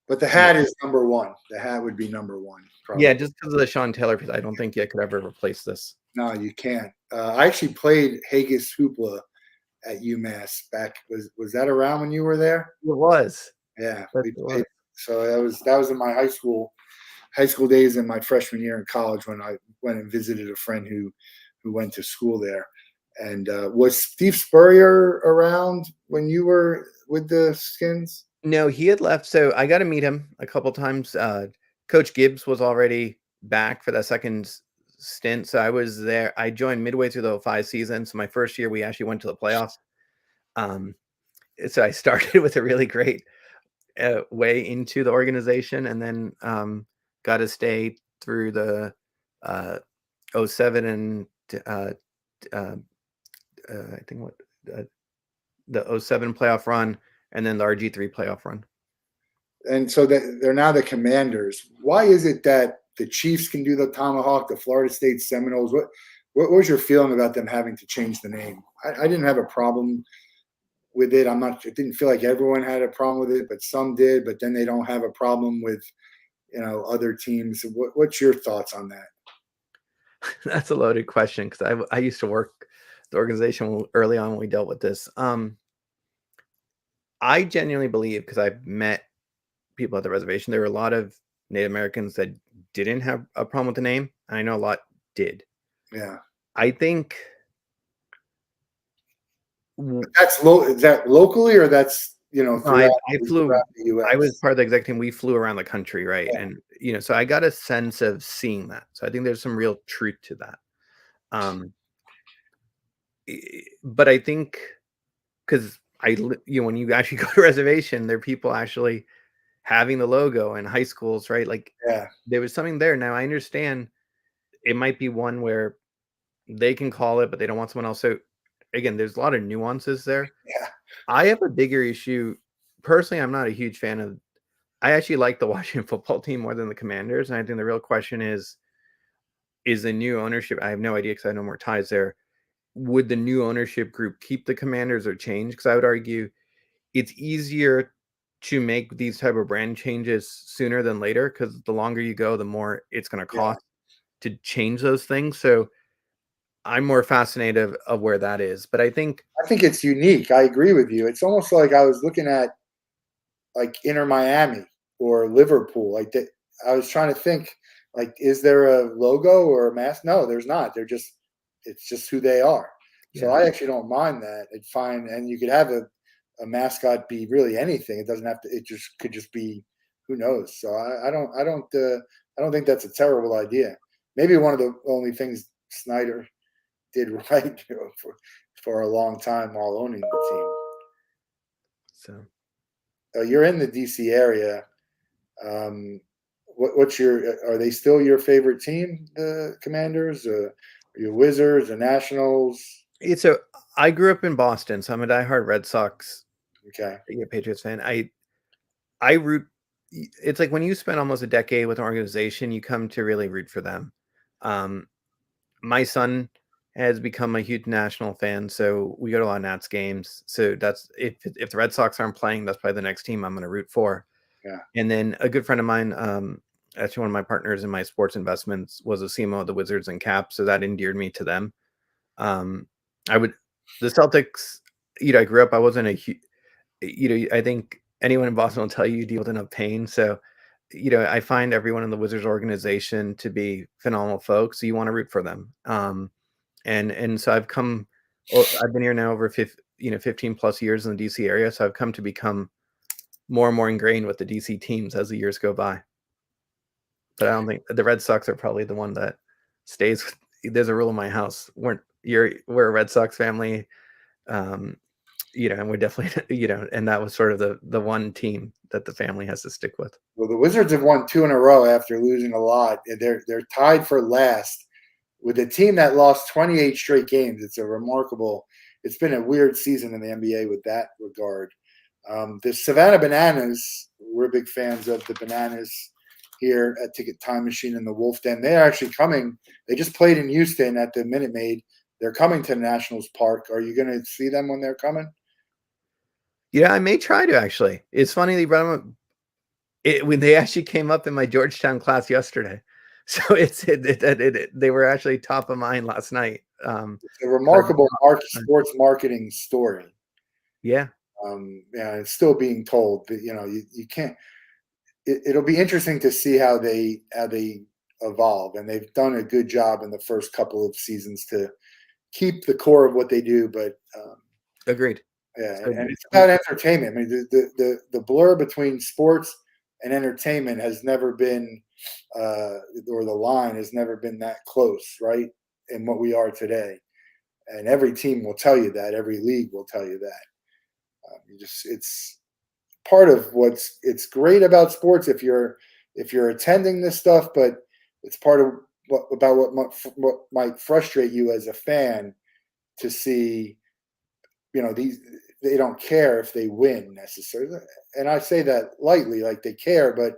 But the hat is number one. The hat would be number one. Probably. Yeah, just because of the Sean Taylor piece, I don't think you could ever replace this. No, you can't. I actually played Haggis Hoopla at UMass back. Was that around when you were there? It was. Yeah, we played. So that was in my high school days and my freshman year in college when I went and visited a friend who went to school there. And was Steve Spurrier around when you were with the Skins? No, he had left. So I got to meet him a couple times. Coach Gibbs was already back for that second stint. So I was there. I joined midway through the 05 season. So my first year, we actually went to the playoffs. So I started with a really great way into the organization, and then got to stay through the 07 and I think the 07 playoff run, and then the RG3 playoff run. And so they're now the Commanders. Why is it that the Chiefs can do the Tomahawk, the Florida State Seminoles? What was your feeling about them having to change the name? I didn't have a problem with it. It didn't feel like everyone had a problem with it, but some did. But then they don't have a problem with, other teams. What's your thoughts on that? That's a loaded question, because I used to work the organization early on when we dealt with this. I genuinely believe, because I've met people at the reservation, there were a lot of Native Americans that didn't have a problem with the name. And I know a lot did. Yeah. I think that's is that locally, or that's I flew. I was part of the exec team. We flew around the country, right? Yeah. And so I got a sense of seeing that. So I think there's some real truth to that. But I think because when you actually go to reservation, there are people actually having the logo in high schools, right? Like, yeah, there was something there. Now I understand it might be one where they can call it, but they don't want someone else. So again, there's a lot of nuances there. Yeah. I have a bigger issue. Personally, I'm not a huge fan of, I actually like the Washington football team more than the Commanders. And I think the real question is, is the new ownership, I have no idea because I have no more ties there. Would the new ownership group keep the Commanders or change? Because I would argue it's easier to make these type of brand changes sooner than later, because the longer you go, the more it's going to Yeah. cost to change those things. So I'm more fascinated of where that is. But I think it's unique. I agree with you. It's almost like I was looking at like Inter Miami or Liverpool. Like that, I was trying to think, like, is there a logo or a mask? No, there's not. It's just who they are. So yeah, I actually don't mind that. It's fine, and you could have a mascot be really anything. It doesn't have to. It just could just be who knows. So I don't think that's a terrible idea. Maybe one of the only things Snyder did right for a long time while owning the team. so You're in the DC area. Um, what's your? Are they still your favorite team, the Commanders? Are you Wizards, the Nationals? it's a I grew up in Boston, so I'm a diehard Red Sox, Okay, Patriots fan. I root. It's like when you spend almost a decade with an organization, you come to really root for them. Um, my son has become a huge national fan, so we go to a lot of Nats games. So that's if the Red Sox aren't playing, that's probably the next team I'm going to root for. yeah, And then a good friend of mine, actually one of my partners in my sports investments, was a CMO of the Wizards and Caps, so that endeared me to them. Um, I would the Celtics. I grew up. I wasn't a I think anyone in Boston will tell you deal with enough pain. So, I find everyone in the Wizards organization to be phenomenal folks. So you want to root for them. And so I've been here now over 15 plus years in the DC area. So I've come to become more and more ingrained with the DC teams as the years go by. But I don't think the Red Sox are probably the one that stays. There's a rule in my house. We're a Red Sox family. Um, and we're definitely, and that was sort of the one team that the family has to stick with. well, the Wizards have won two in a row after losing a lot. They're tied for last with a team that lost 28 straight games. It's a remarkable. It's been a weird season in the NBA with that regard. The Savannah Bananas, we're big fans of the Bananas here at Ticket Time Machine and the Wolff Den. They're actually coming. They just played in Houston at the Minute Maid. They're coming to Nationals Park. Are you going to see them when they're coming? Yeah, I may try to actually. It's funny they brought them up when they actually came up in my Georgetown class yesterday. So they were actually top of mind last night. It's a remarkable sports marketing story. Yeah. Yeah, it's still being told that you can't. It'll be interesting to see how they evolve, and they've done a good job in the first couple of seasons to keep the core of what they do. But Agreed. yeah, So, and it's about entertainment. I mean, the blur between sports and entertainment has never been, or the line has never been that close, right? In what we are today, and every team will tell you that. Every league will tell you that. It's part of it's great about sports if you're attending this stuff, but it's part of what might frustrate you as a fan to see. These they don't care if they win necessarily, and I say that lightly, like they care, but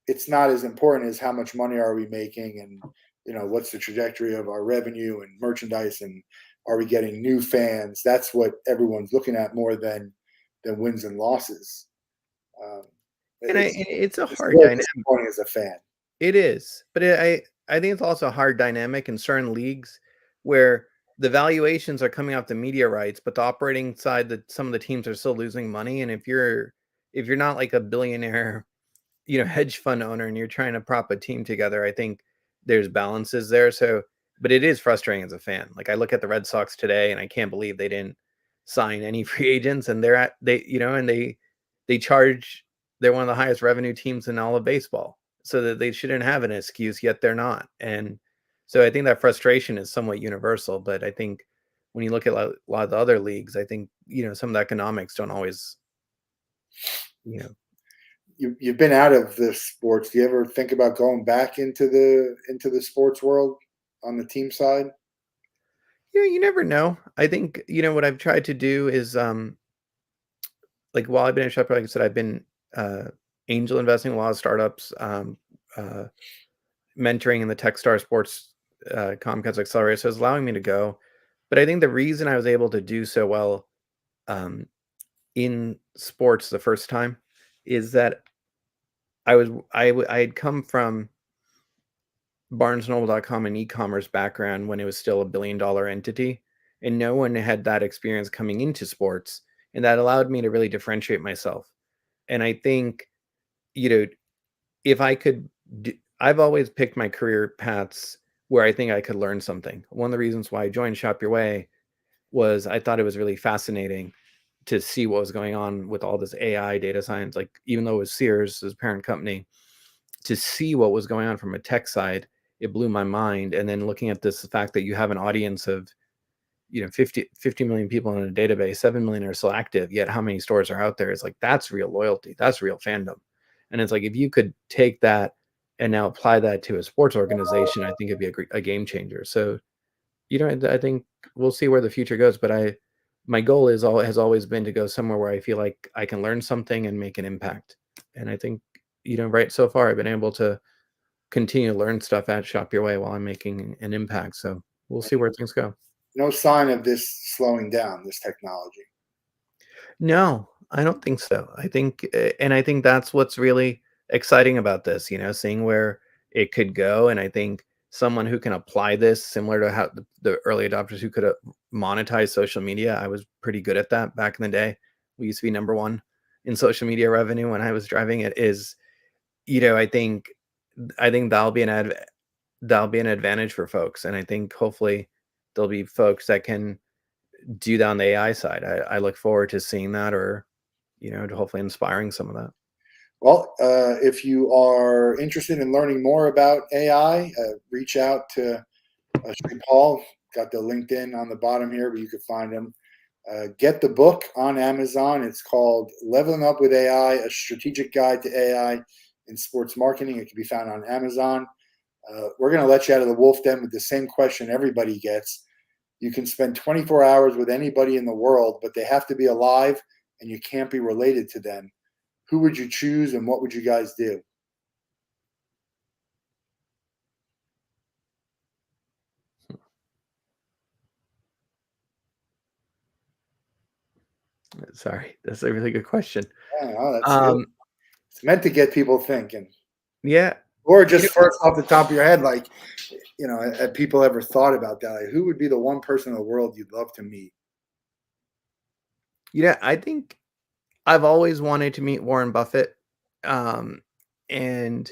it's not as important as how much money are we making, and what's the trajectory of our revenue and merchandise, and are we getting new fans? That's what everyone's looking at more than wins and losses. Um, and it's it's a it's hard very dynamic. disappointing as a fan. It is, but I think it's also a hard dynamic in certain leagues where the valuations are coming off the media rights, but the operating side, that some of the teams are still losing money. And if you're not like a billionaire, hedge fund owner, and you're trying to prop a team together, I think there's balances there. So, but it is frustrating as a fan. Like I look at the Red Sox today, and I can't believe they didn't sign any free agents, and they charge. They're one of the highest revenue teams in all of baseball, so that they shouldn't have an excuse, yet they're not. And so I think that frustration is somewhat universal. But I think when you look at a lot of the other leagues, I think some of the economics don't always, you know, You've been out of the sports. Do you ever think about going back into the sports world on the team side? you never know. I think what I've tried to do is like while I've been at Shripal, like I said, I've been angel investing in a lot of startups. Uh, mentoring in the Techstar Sports Comcast Accelerator. So it's allowing me to go. But I think the reason I was able to do so well in sports the first time is that I had come from BarnesandNoble.com and e-commerce background when it was still $1 billion entity, and no one had that experience coming into sports, and that allowed me to really differentiate myself. And I think, if I could, I've always picked my career paths where I think I could learn something. One of the reasons why I joined Shop Your Way was I thought it was really fascinating to see what was going on with all this AI data science. Like, even though it was Sears, his parent company, to see what was going on from a tech side, it blew my mind. And then looking at this, the fact that you have an audience of 50 million people in a database, 7 million are still active, yet how many stores are out there? It's like, that's real loyalty, that's real fandom. And it's like, if you could take that and now apply that to a sports organization, I think it'd be a game changer. So, I think we'll see where the future goes, but my goal has always been to go somewhere where I feel like I can learn something and make an impact. And I think, right so far, I've been able to continue to learn stuff at Shop Your Way while I'm making an impact. So we'll see where things go. No sign of this slowing down, this technology. No, I don't think so. I think that's what's really exciting about this, seeing where it could go. And I think someone who can apply this, similar to how the early adopters who could monetize social media, I was pretty good at that back in the day. We used to be number one in social media revenue when I was driving it. I think that'll be an advantage for folks. And I think hopefully there'll be folks that can do that on the AI side. I look forward to seeing that, or to hopefully inspiring some of that. Well, if you are interested in learning more about AI, reach out to Shripal. Got the LinkedIn on the bottom here, but you could find him. Get the book on Amazon. It's called Leveling Up with AI, A Strategic Guide to AI in Sports Marketing. It can be found on Amazon. We're going to let you out of the Wolff Den with the same question everybody gets. You can spend 24 hours with anybody in the world, but they have to be alive and you can't be related to them. Who would you choose and what would you guys do? Sorry, that's a really good question. Yeah, that's good. It's meant to get people thinking. Yeah. Or just first off the top of your head, like, have people ever thought about that? Like, who would be the one person in the world you'd love to meet? I think I've always wanted to meet Warren Buffett, and and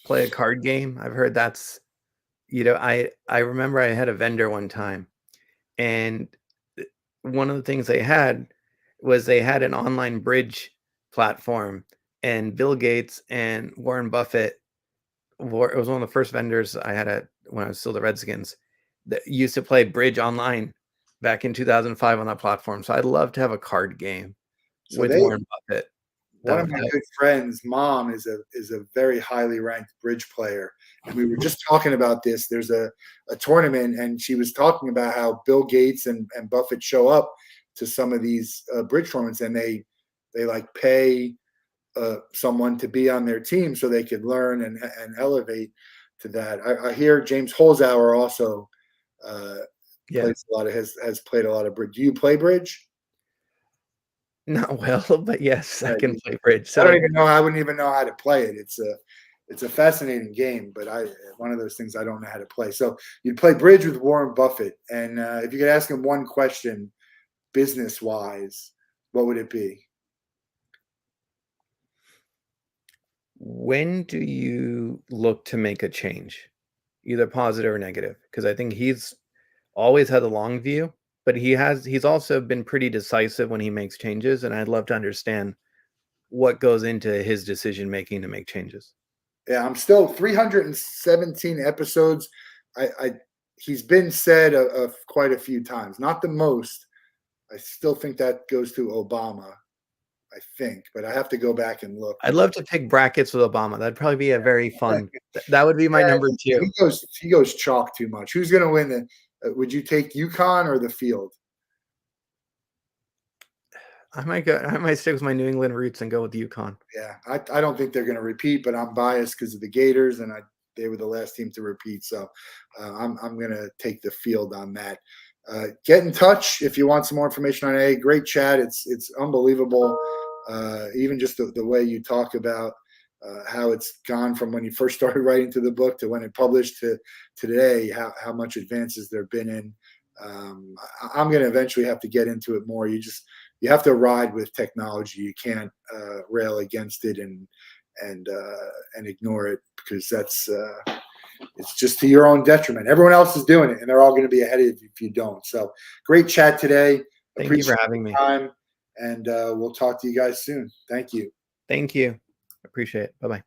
play a card game. I've heard that's, I remember I had a vendor one time, and one of the things they had was they had an online bridge platform, and Bill Gates and Warren Buffett it was one of the first vendors I had when I was still the Redskins, that used to play bridge online back in 2005 on that platform. So I'd love to have a card game with Warren Buffett. One of my good friends' mom is a very highly ranked bridge player, and we were just talking about this. There's a tournament, and she was talking about how Bill Gates and Buffett show up to some of these bridge tournaments, and they like pay someone to be on their team so they could learn and elevate to that. I hear James Holzhauer also plays a lot of has played a lot of bridge. Do you play bridge? Not well, but yes, I can play bridge. So I wouldn't even know how to play it. It's a fascinating game, but one of those things I don't know how to play. So you'd play bridge with Warren Buffett, and if you could ask him one question, business wise, what would it be? When do you look to make a change, either positive or negative? Because I think he's always had a long view, but he's also been pretty decisive when he makes changes, and I'd love to understand what goes into his decision making to make changes. Yeah, I'm still 317 episodes. He's been said quite a few times, not the most. I still think that goes to Obama, I think, but I have to go back and look. I'd love to pick brackets with Obama. That'd probably be a very fun. That would be my number two. He goes chalk too much. Who's going to win? Would you take UConn or the field? I might stick with my New England roots and go with UConn. Yeah, I don't think they're going to repeat, but I'm biased because of the Gators, and they were the last team to repeat. So I'm going to take the field on that. Get in touch if you want some more information on A. Great chat. It's unbelievable. Even just the way you talk about how it's gone from when you first started writing to the book to when it published to today, how much advances there have been in. I'm going to eventually have to get into it more. You have to ride with technology. You can't rail against it and ignore it, because it's just to your own detriment. Everyone else is doing it, and they're all going to be ahead of you if you don't. So great chat today. Thank you for having me. Time, and we'll talk to you guys soon. Thank you. Thank you. Appreciate it. Bye-bye.